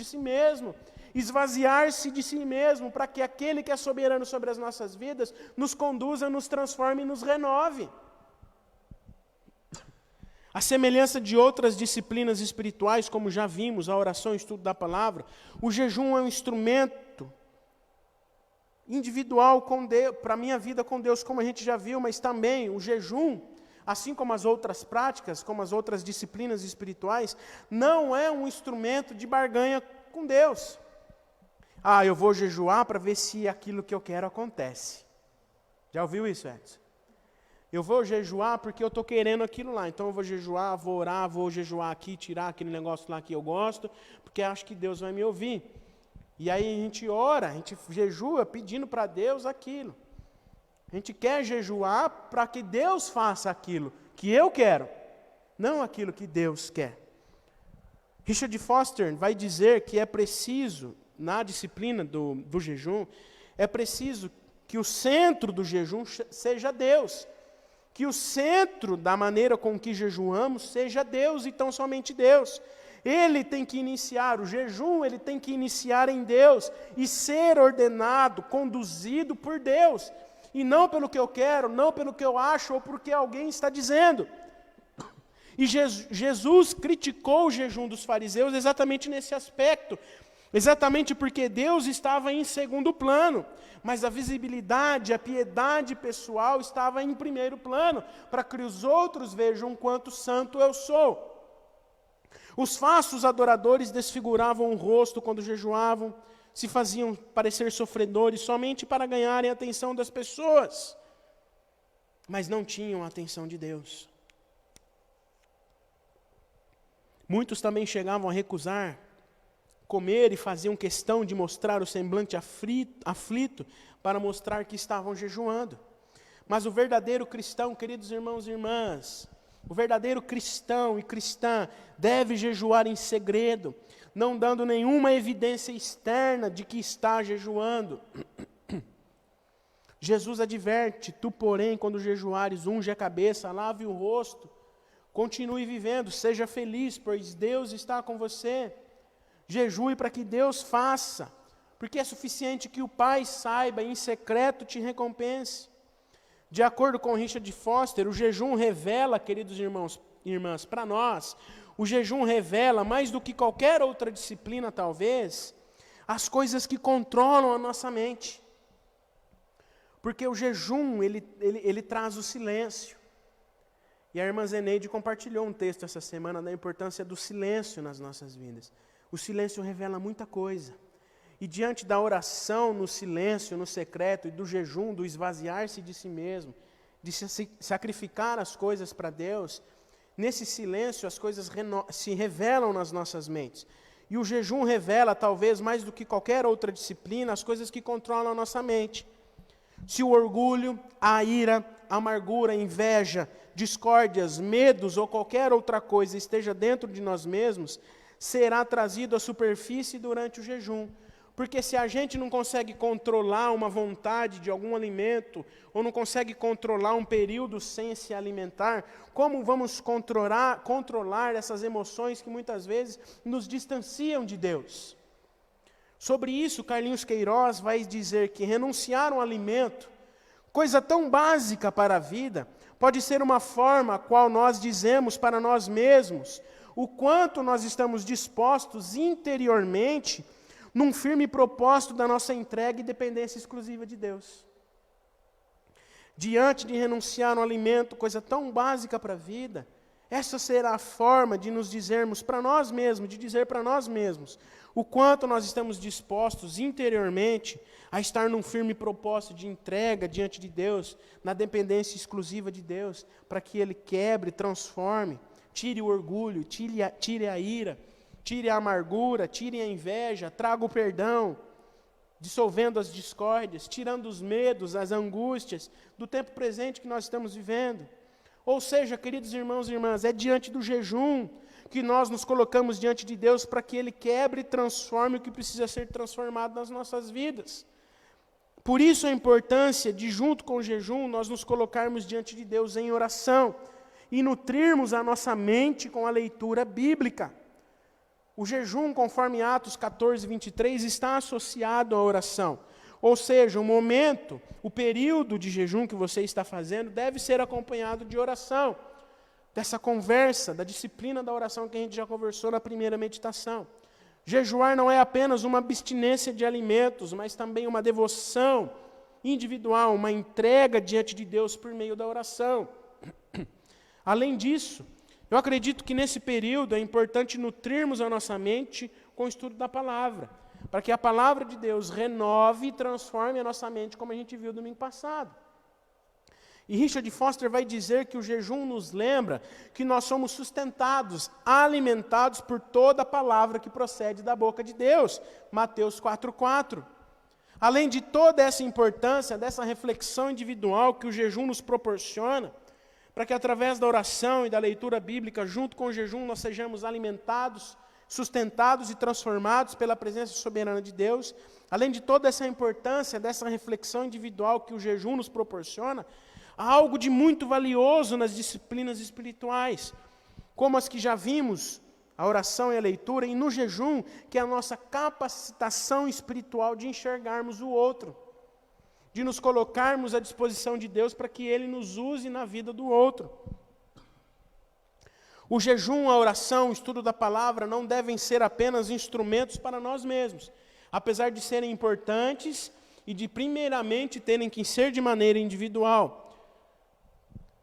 si mesmo, esvaziar-se de si mesmo, para que aquele que é soberano sobre as nossas vidas nos conduza, nos transforme e nos renove. A semelhança de outras disciplinas espirituais, como já vimos, a oração e o estudo da palavra, o jejum é um instrumento individual para a minha vida com Deus, como a gente já viu, mas também o jejum, assim como as outras práticas, como as outras disciplinas espirituais, não é um instrumento de barganha com Deus. Eu vou jejuar para ver se aquilo que eu quero acontece. Já ouviu isso, Edson? Eu vou jejuar porque eu estou querendo aquilo lá. Então eu vou jejuar, vou orar, vou jejuar aqui, tirar aquele negócio lá que eu gosto, porque acho que Deus vai me ouvir. E aí a gente ora, a gente jejua pedindo para Deus aquilo. A gente quer jejuar para que Deus faça aquilo que eu quero, não aquilo que Deus quer. Richard Foster vai dizer que é preciso, na disciplina do jejum, é preciso que o centro do jejum seja Deus. Que o centro da maneira com que jejuamos seja Deus e tão somente Deus. Ele tem que iniciar, o jejum ele tem que iniciar em Deus e ser ordenado, conduzido por Deus. E não pelo que eu quero, não pelo que eu acho ou porque alguém está dizendo. E Jesus criticou o jejum dos fariseus exatamente nesse aspecto. Exatamente porque Deus estava em segundo plano, mas a visibilidade, a piedade pessoal estava em primeiro plano, para que os outros vejam quanto santo eu sou. Os falsos adoradores desfiguravam o rosto quando jejuavam, se faziam parecer sofredores somente para ganharem a atenção das pessoas, mas não tinham a atenção de Deus. Muitos também chegavam a recusar comer e faziam questão de mostrar o semblante aflito para mostrar que estavam jejuando. Mas o verdadeiro cristão, queridos irmãos e irmãs, o verdadeiro cristão e cristã deve jejuar em segredo, não dando nenhuma evidência externa de que está jejuando. Jesus adverte: tu, porém, quando jejuares, unge a cabeça, lave o rosto, continue vivendo, seja feliz, pois Deus está com você. Jejue para que Deus faça, porque é suficiente que o Pai saiba e em secreto te recompense. De acordo com Richard Foster, o jejum revela, queridos irmãos e irmãs, para nós, o jejum revela, mais do que qualquer outra disciplina talvez, as coisas que controlam a nossa mente. Porque o jejum, ele traz o silêncio. E a irmã Zeneide compartilhou um texto essa semana da importância do silêncio nas nossas vidas. O silêncio revela muita coisa. E diante da oração, no silêncio, no secreto, e do jejum, do esvaziar-se de si mesmo, de se sacrificar as coisas para Deus, nesse silêncio as coisas se revelam nas nossas mentes. E o jejum revela, talvez mais do que qualquer outra disciplina, as coisas que controlam a nossa mente. Se o orgulho, a ira, a amargura, a inveja, discórdias, medos ou qualquer outra coisa esteja dentro de nós mesmos, será trazido à superfície durante o jejum. Porque se a gente não consegue controlar uma vontade de algum alimento, ou não consegue controlar um período sem se alimentar, como vamos controlar essas emoções que muitas vezes nos distanciam de Deus? Sobre isso, Carlinhos Queiroz vai dizer que renunciar a um alimento, coisa tão básica para a vida, pode ser uma forma a qual nós dizemos para nós mesmos o quanto nós estamos dispostos interiormente num firme propósito da nossa entrega e dependência exclusiva de Deus. Diante de renunciar a um alimento, coisa tão básica para a vida, essa será a forma de nos dizermos para nós mesmos, de dizer para nós mesmos, o quanto nós estamos dispostos interiormente a estar num firme propósito de entrega diante de Deus, na dependência exclusiva de Deus, para que Ele quebre, transforme, tire o orgulho, tire a ira, tire a amargura, tire a inveja, traga o perdão, dissolvendo as discórdias, tirando os medos, as angústias do tempo presente que nós estamos vivendo. Ou seja, queridos irmãos e irmãs, é diante do jejum que nós nos colocamos diante de Deus para que Ele quebre e transforme o que precisa ser transformado nas nossas vidas. Por isso a importância de, junto com o jejum, nós nos colocarmos diante de Deus em oração e nutrirmos a nossa mente com a leitura bíblica. O jejum, conforme Atos 14, 23, está associado à oração. Ou seja, o momento, o período de jejum que você está fazendo deve ser acompanhado de oração. Dessa conversa, da disciplina da oração que a gente já conversou na primeira meditação. Jejuar não é apenas uma abstinência de alimentos, mas também uma devoção individual, uma entrega diante de Deus por meio da oração. Além disso, eu acredito que nesse período é importante nutrirmos a nossa mente com o estudo da palavra, para que a palavra de Deus renove e transforme a nossa mente, como a gente viu domingo passado. E Richard Foster vai dizer que o jejum nos lembra que nós somos sustentados, alimentados por toda a palavra que procede da boca de Deus. Mateus 4:4. Além de toda essa importância, dessa reflexão individual que o jejum nos proporciona, para que através da oração e da leitura bíblica, junto com o jejum, nós sejamos alimentados, sustentados e transformados pela presença soberana de Deus. Além de toda essa importância, dessa reflexão individual que o jejum nos proporciona, há algo de muito valioso nas disciplinas espirituais, como as que já vimos, a oração e a leitura, e no jejum, que é a nossa capacitação espiritual de enxergarmos o outro, de nos colocarmos à disposição de Deus para que Ele nos use na vida do outro. O jejum, a oração, o estudo da palavra não devem ser apenas instrumentos para nós mesmos, apesar de serem importantes e de primeiramente terem que ser de maneira individual.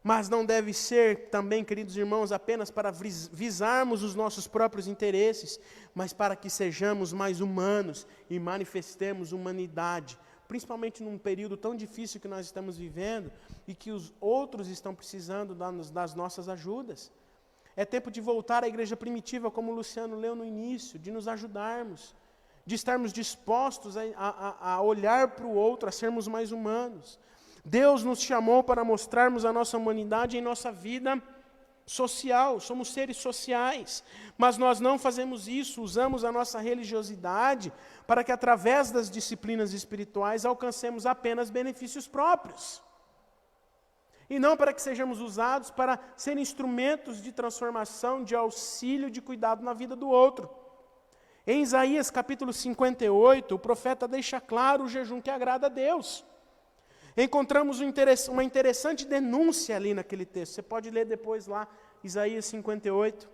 Mas não deve ser também, queridos irmãos, apenas para visarmos os nossos próprios interesses, mas para que sejamos mais humanos e manifestemos humanidade, principalmente num período tão difícil que nós estamos vivendo e que os outros estão precisando das nossas ajudas. É tempo de voltar à igreja primitiva, como o Luciano leu no início, de nos ajudarmos, de estarmos dispostos a olhar para o outro, a sermos mais humanos. Deus nos chamou para mostrarmos a nossa humanidade em nossa vida social, somos seres sociais, mas nós não fazemos isso, usamos a nossa religiosidade para que através das disciplinas espirituais alcancemos apenas benefícios próprios. E não para que sejamos usados para ser instrumentos de transformação, de auxílio, de cuidado na vida do outro. Em Isaías capítulo 58, o profeta deixa claro o jejum que agrada a Deus. Encontramos uma interessante denúncia ali naquele texto. Você pode ler depois lá, Isaías 58.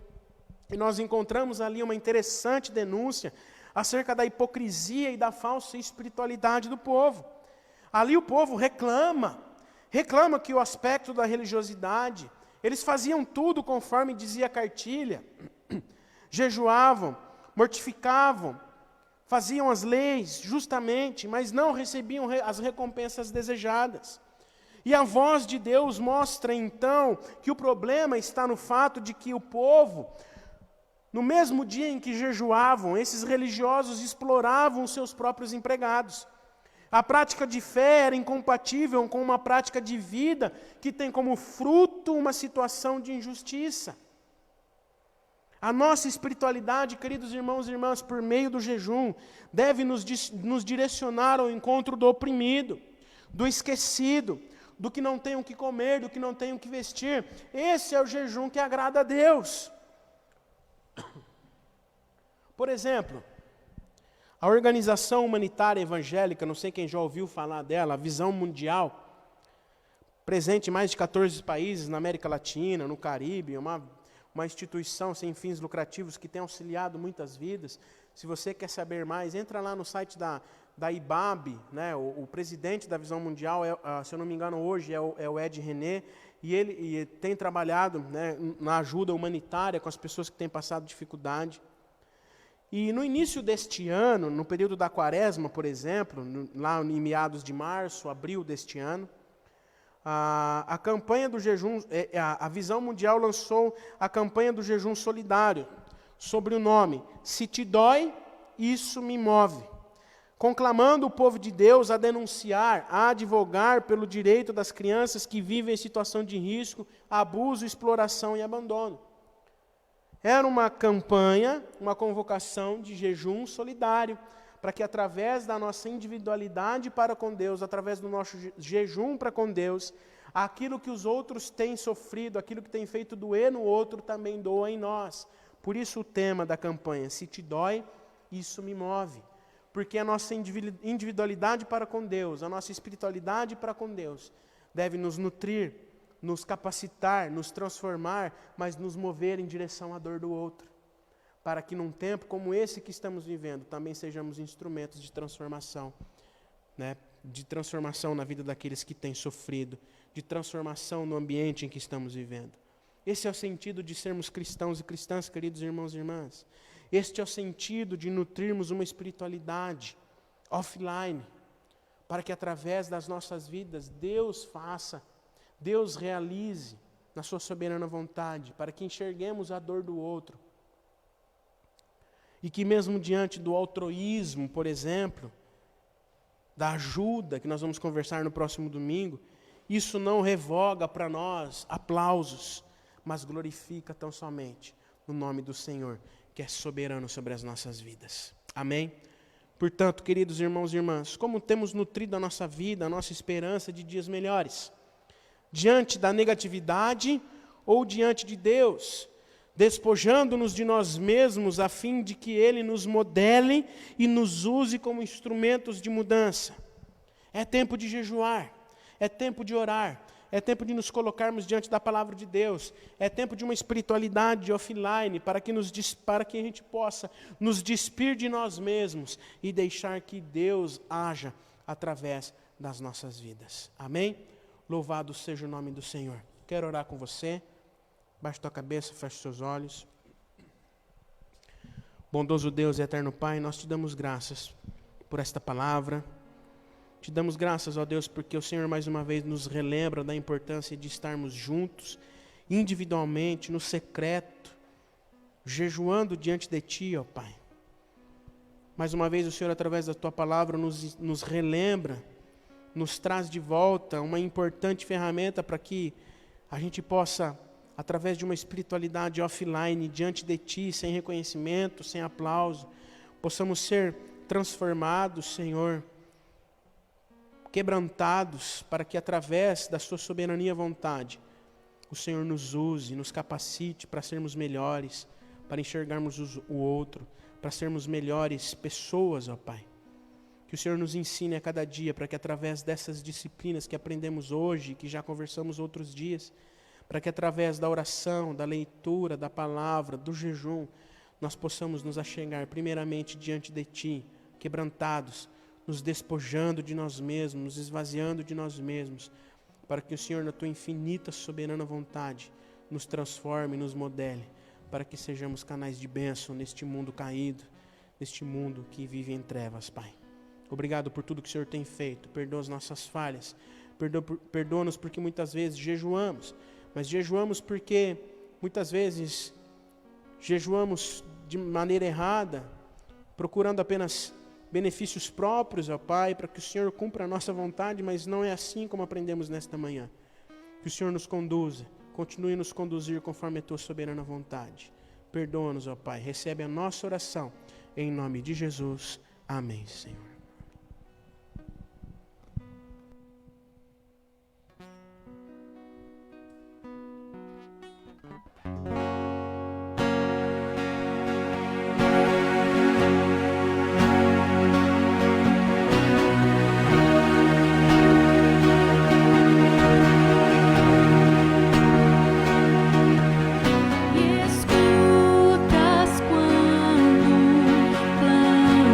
E nós encontramos ali uma interessante denúncia acerca da hipocrisia e da falsa espiritualidade do povo. Ali o povo reclama que o aspecto da religiosidade, eles faziam tudo conforme dizia a cartilha, jejuavam, mortificavam, faziam as leis justamente, mas não recebiam as recompensas desejadas. E a voz de Deus mostra então que o problema está no fato de que o povo, no mesmo dia em que jejuavam, esses religiosos exploravam os seus próprios empregados. A prática de fé era incompatível com uma prática de vida que tem como fruto uma situação de injustiça. A nossa espiritualidade, queridos irmãos e irmãs, por meio do jejum, deve nos direcionar ao encontro do oprimido, do esquecido, do que não tem o que comer, do que não tem o que vestir. Esse é o jejum que agrada a Deus. Por exemplo, a organização humanitária evangélica, não sei quem já ouviu falar dela, a Visão Mundial, presente em mais de 14 países na América Latina, no Caribe, uma instituição sem fins lucrativos que tem auxiliado muitas vidas. Se você quer saber mais, entra lá no site da IBAB, né? O presidente da Visão Mundial, se eu não me engano hoje, é o Ed René, e ele tem trabalhado, né, na ajuda humanitária com as pessoas que têm passado dificuldade. E no início deste ano, no período da quaresma, por exemplo, lá em meados de março, abril deste ano, a campanha do jejum, a Visão Mundial lançou a campanha do jejum solidário, sobre o nome Se Te Dói, Isso Me Move, conclamando o povo de Deus a denunciar, a advogar pelo direito das crianças que vivem em situação de risco, abuso, exploração e abandono. Era uma campanha, uma convocação de jejum solidário, para que através da nossa individualidade para com Deus, através do nosso jejum para com Deus, aquilo que os outros têm sofrido, aquilo que tem feito doer no outro, também doa em nós. Por isso o tema da campanha, Se Te Dói, Isso Me Move. Porque a nossa individualidade para com Deus, a nossa espiritualidade para com Deus, deve nos nutrir, nos capacitar, nos transformar, mas nos mover em direção à dor do outro. Para que num tempo como esse que estamos vivendo, também sejamos instrumentos de transformação, né? De transformação na vida daqueles que têm sofrido, de transformação no ambiente em que estamos vivendo. Esse é o sentido de sermos cristãos e cristãs, queridos irmãos e irmãs. Este é o sentido de nutrirmos uma espiritualidade offline, para que através das nossas vidas Deus faça, Deus realize na sua soberana vontade, para que enxerguemos a dor do outro. E que mesmo diante do altruísmo, por exemplo, da ajuda, que nós vamos conversar no próximo domingo, isso não revoga para nós aplausos, mas glorifica tão somente o nome do Senhor, que é soberano sobre as nossas vidas. Amém? Portanto, queridos irmãos e irmãs, como temos nutrido a nossa vida, a nossa esperança de dias melhores? Diante da negatividade ou diante de Deus? Despojando-nos de nós mesmos a fim de que Ele nos modele e nos use como instrumentos de mudança. É tempo de jejuar, é tempo de orar, é tempo de nos colocarmos diante da palavra de Deus, é tempo de uma espiritualidade offline, para que a gente possa nos despir de nós mesmos e deixar que Deus haja através das nossas vidas. Amém? Louvado seja o nome do Senhor. Quero orar com você. Baixe tua cabeça, feche seus olhos. Bondoso Deus e eterno Pai, nós te damos graças por esta palavra. Te damos graças, ó Deus, porque o Senhor mais uma vez nos relembra da importância de estarmos juntos, individualmente, no secreto, jejuando diante de Ti, ó Pai. Mais uma vez o Senhor, através da Tua palavra, nos relembra, nos traz de volta uma importante ferramenta para que a gente possa, através de uma espiritualidade offline, diante de Ti, sem reconhecimento, sem aplauso, possamos ser transformados, Senhor, quebrantados, para que através da Sua soberania e vontade, o Senhor nos use, nos capacite para sermos melhores, para enxergarmos o outro, para sermos melhores pessoas, ó Pai. Que o Senhor nos ensine a cada dia, para que através dessas disciplinas que aprendemos hoje, que já conversamos outros dias, para que através da oração, da leitura, da palavra, do jejum, nós possamos nos achegar primeiramente diante de Ti, quebrantados, nos despojando de nós mesmos, nos esvaziando de nós mesmos, para que o Senhor, na Tua infinita, soberana vontade, nos transforme, nos modele, para que sejamos canais de bênção neste mundo caído, neste mundo que vive em trevas, Pai. Obrigado por tudo que o Senhor tem feito. Perdoa as nossas falhas. Perdoa-nos porque muitas vezes jejuamos. Mas jejuamos porque muitas vezes jejuamos de maneira errada, procurando apenas benefícios próprios, ó Pai, para que o Senhor cumpra a nossa vontade, mas não é assim como aprendemos nesta manhã. Que o Senhor nos conduza, continue a nos conduzir conforme a Tua soberana vontade. Perdoa-nos, ó Pai. Recebe a nossa oração. Em nome de Jesus. Amém, Senhor. Escutas quando clamo.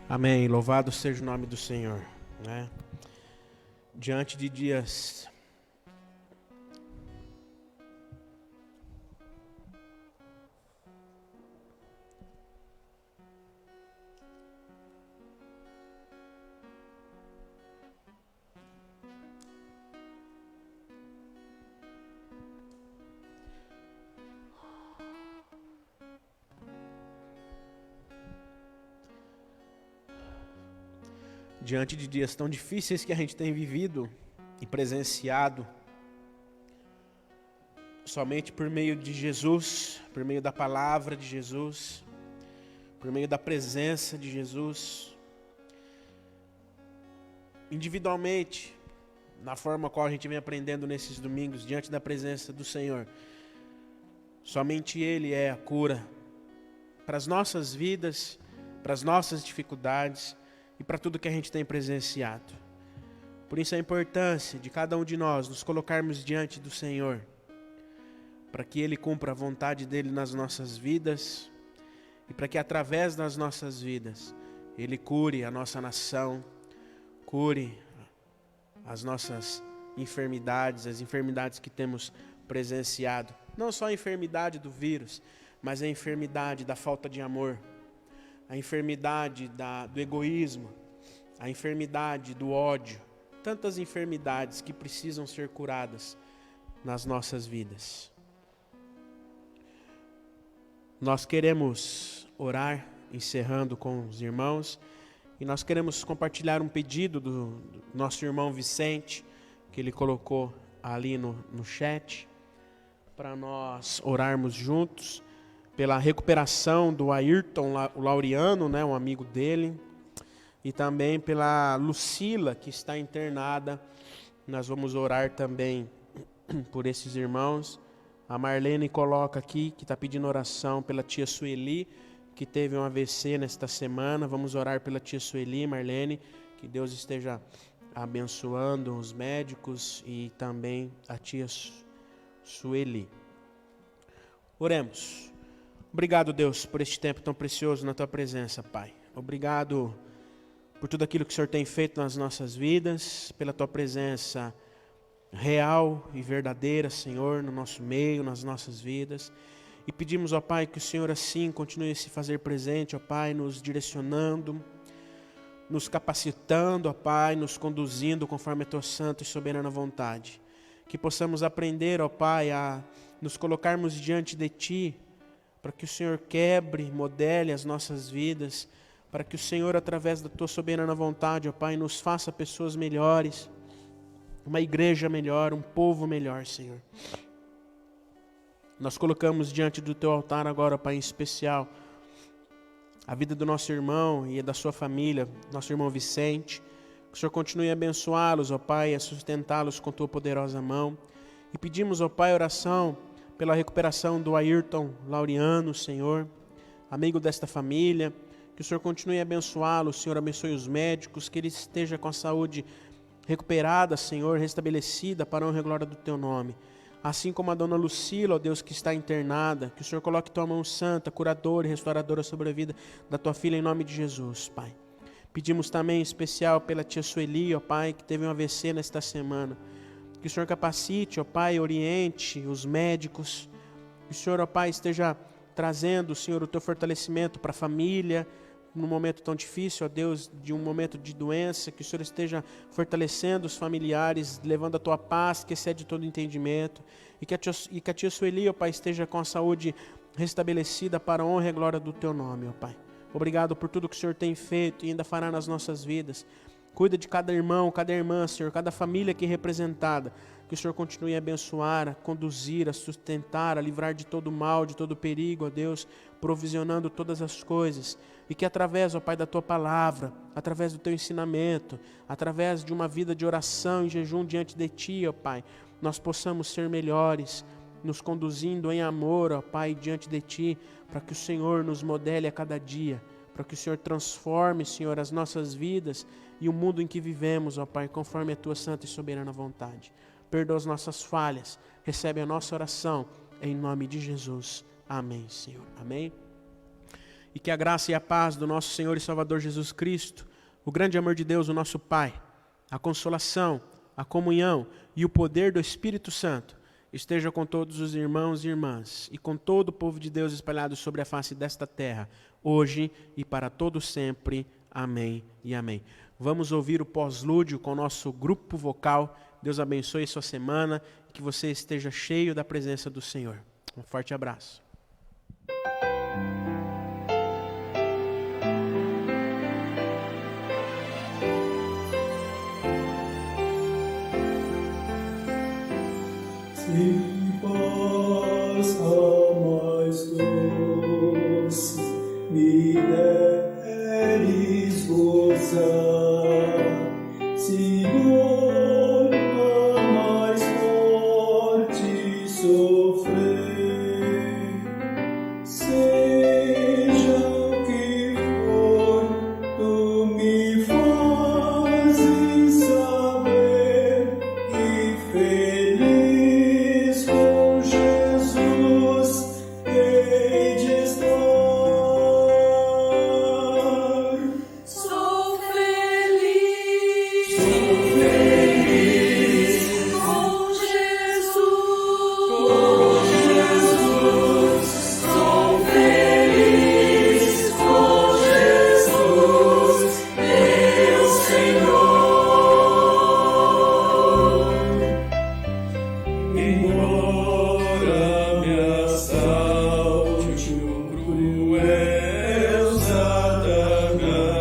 Amém. Louvado seja o nome do Senhor, né? Diante de dias tão difíceis que a gente tem vivido e presenciado, somente por meio de Jesus, por meio da palavra de Jesus, por meio da presença de Jesus, individualmente, na forma qual a gente vem aprendendo nesses domingos, diante da presença do Senhor. Somente Ele é a cura para as nossas vidas, para as nossas dificuldades e para tudo que a gente tem presenciado. Por isso a importância de cada um de nós nos colocarmos diante do Senhor, para que Ele cumpra a vontade dEle nas nossas vidas e para que através das nossas vidas Ele cure a nossa nação, cure as nossas enfermidades, as enfermidades que temos presenciado. Não só a enfermidade do vírus, mas a enfermidade da falta de amor, a enfermidade do egoísmo, a enfermidade do ódio, tantas enfermidades que precisam ser curadas nas nossas vidas. Nós queremos orar, encerrando com os irmãos, e nós queremos compartilhar um pedido do nosso irmão Vicente, que ele colocou ali no chat, para nós orarmos juntos, pela recuperação do Ayrton Laureano, né, um amigo dele, e também pela Lucila, que está internada. Nós vamos orar também por esses irmãos. A Marlene coloca aqui que está pedindo oração pela tia Sueli, que teve um AVC nesta semana. Vamos orar pela tia Sueli, Marlene, que Deus esteja abençoando os médicos e também a tia Sueli. Oremos. Obrigado, Deus, por este tempo tão precioso na Tua presença, Pai. Obrigado por tudo aquilo que o Senhor tem feito nas nossas vidas, pela Tua presença real e verdadeira, Senhor, no nosso meio, nas nossas vidas. E pedimos, ó Pai, que o Senhor assim continue a se fazer presente, ó Pai, nos direcionando, nos capacitando, ó Pai, nos conduzindo conforme a Tua santa e soberana vontade. Que possamos aprender, ó Pai, a nos colocarmos diante de Ti, para que o Senhor quebre, modele as nossas vidas, para que o Senhor, através da Tua soberana vontade, ó Pai, nos faça pessoas melhores, uma igreja melhor, um povo melhor, Senhor. Nós colocamos diante do Teu altar agora, ó Pai, em especial, a vida do nosso irmão e da sua família, nosso irmão Vicente. Que o Senhor continue a abençoá-los, ó Pai, a sustentá-los com Tua poderosa mão. E pedimos, ó Pai, oração pela recuperação do Ayrton Laureano, Senhor, amigo desta família. Que o Senhor continue a abençoá-lo, o Senhor abençoe os médicos, que ele esteja com a saúde recuperada, Senhor, restabelecida para a honra e glória do Teu nome. Assim como a dona Lucila, ó Deus, que está internada, que o Senhor coloque Tua mão santa, curadora e restauradora sobre a vida da Tua filha, em nome de Jesus, Pai. Pedimos também em especial pela tia Sueli, ó Pai, que teve um AVC nesta semana. Que o Senhor capacite, ó Pai, oriente os médicos. Que o Senhor, ó Pai, esteja trazendo, Senhor, o Teu fortalecimento para a família, num momento tão difícil, ó Deus, de um momento de doença. Que o Senhor esteja fortalecendo os familiares, levando a Tua paz, que excede todo entendimento. E que a tia Sueli, ó Pai, esteja com a saúde restabelecida para a honra e glória do Teu nome, ó Pai. Obrigado por tudo que o Senhor tem feito e ainda fará nas nossas vidas. Cuida de cada irmão, cada irmã, Senhor, cada família aqui representada. Que o Senhor continue a abençoar, a conduzir, a sustentar, a livrar de todo mal, de todo perigo, ó Deus, provisionando todas as coisas. E que através, ó Pai, da Tua palavra, através do Teu ensinamento, através de uma vida de oração e jejum diante de Ti, ó Pai, nós possamos ser melhores, nos conduzindo em amor, ó Pai, diante de Ti, para que o Senhor nos modele a cada dia, para que o Senhor transforme, Senhor, as nossas vidas e o mundo em que vivemos, ó Pai, conforme a Tua santa e soberana vontade. Perdoa as nossas falhas, recebe a nossa oração, em nome de Jesus. Amém, Senhor. Amém. e que a graça e a paz do nosso Senhor e Salvador Jesus Cristo, o grande amor de Deus, o nosso Pai, a consolação, a comunhão e o poder do Espírito Santo esteja com todos os irmãos e irmãs e com todo o povo de Deus espalhado sobre a face desta terra, hoje e para todo sempre. Amém e amém. Vamos ouvir o pós-lúdio com o nosso grupo vocal. Deus abençoe sua semana, que você esteja cheio da presença do Senhor. Um forte abraço. Se paz a mais doce me deres gozar, se dor a mais forte sofrer, seja o que for, tu me fazes saber que feliz com Jesus hei de estar. Sou feliz com Jesus. Sou feliz com Jesus, meu Senhor. Embora me assalte o cruel Satanás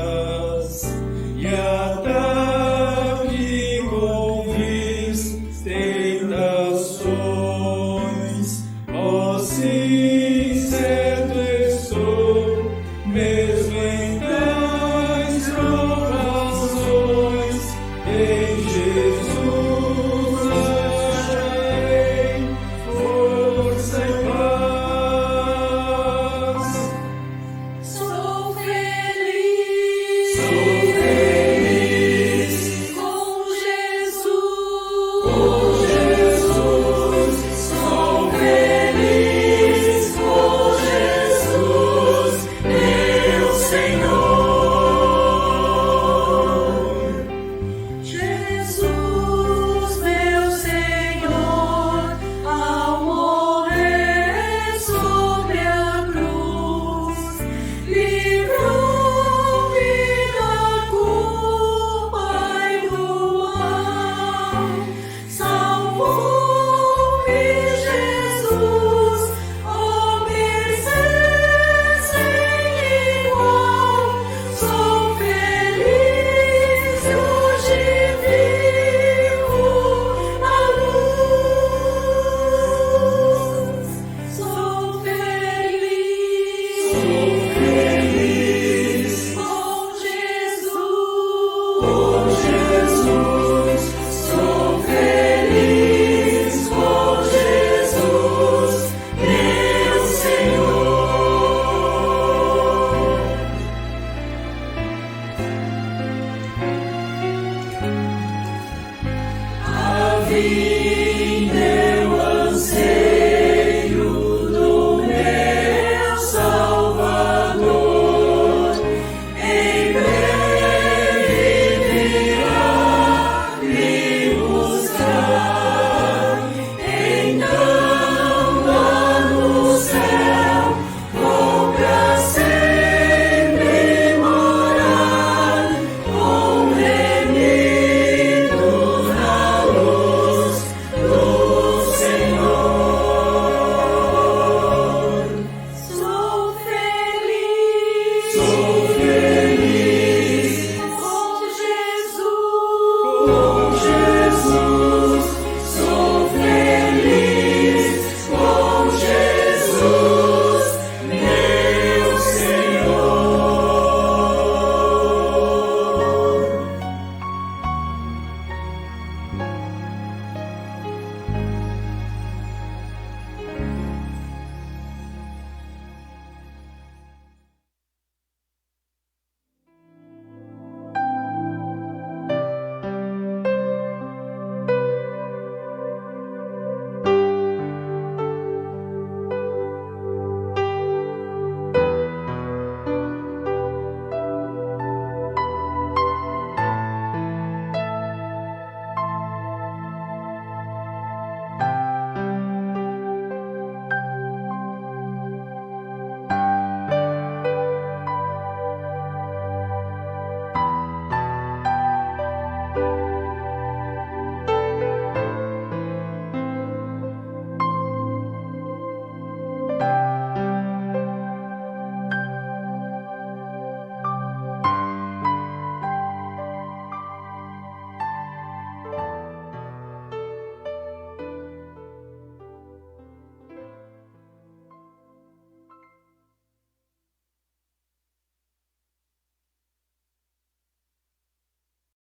e ataque com vis tentações, ó sim, certo estou, mesmo em tais provações, em Jesus acharei força e paz. Sou feliz com Jesus. Sou feliz com Jesus, meu Senhor. Jesus, meu Senhor, ao morrer sobre a cruz, livrou-me da culpa e do mal. Salvou-me Jesus, oh mercê sem igual. Sou feliz e hoje vivo na luz. Sou feliz com Jesus. Sou feliz com Jesus, meu Senhor. A vida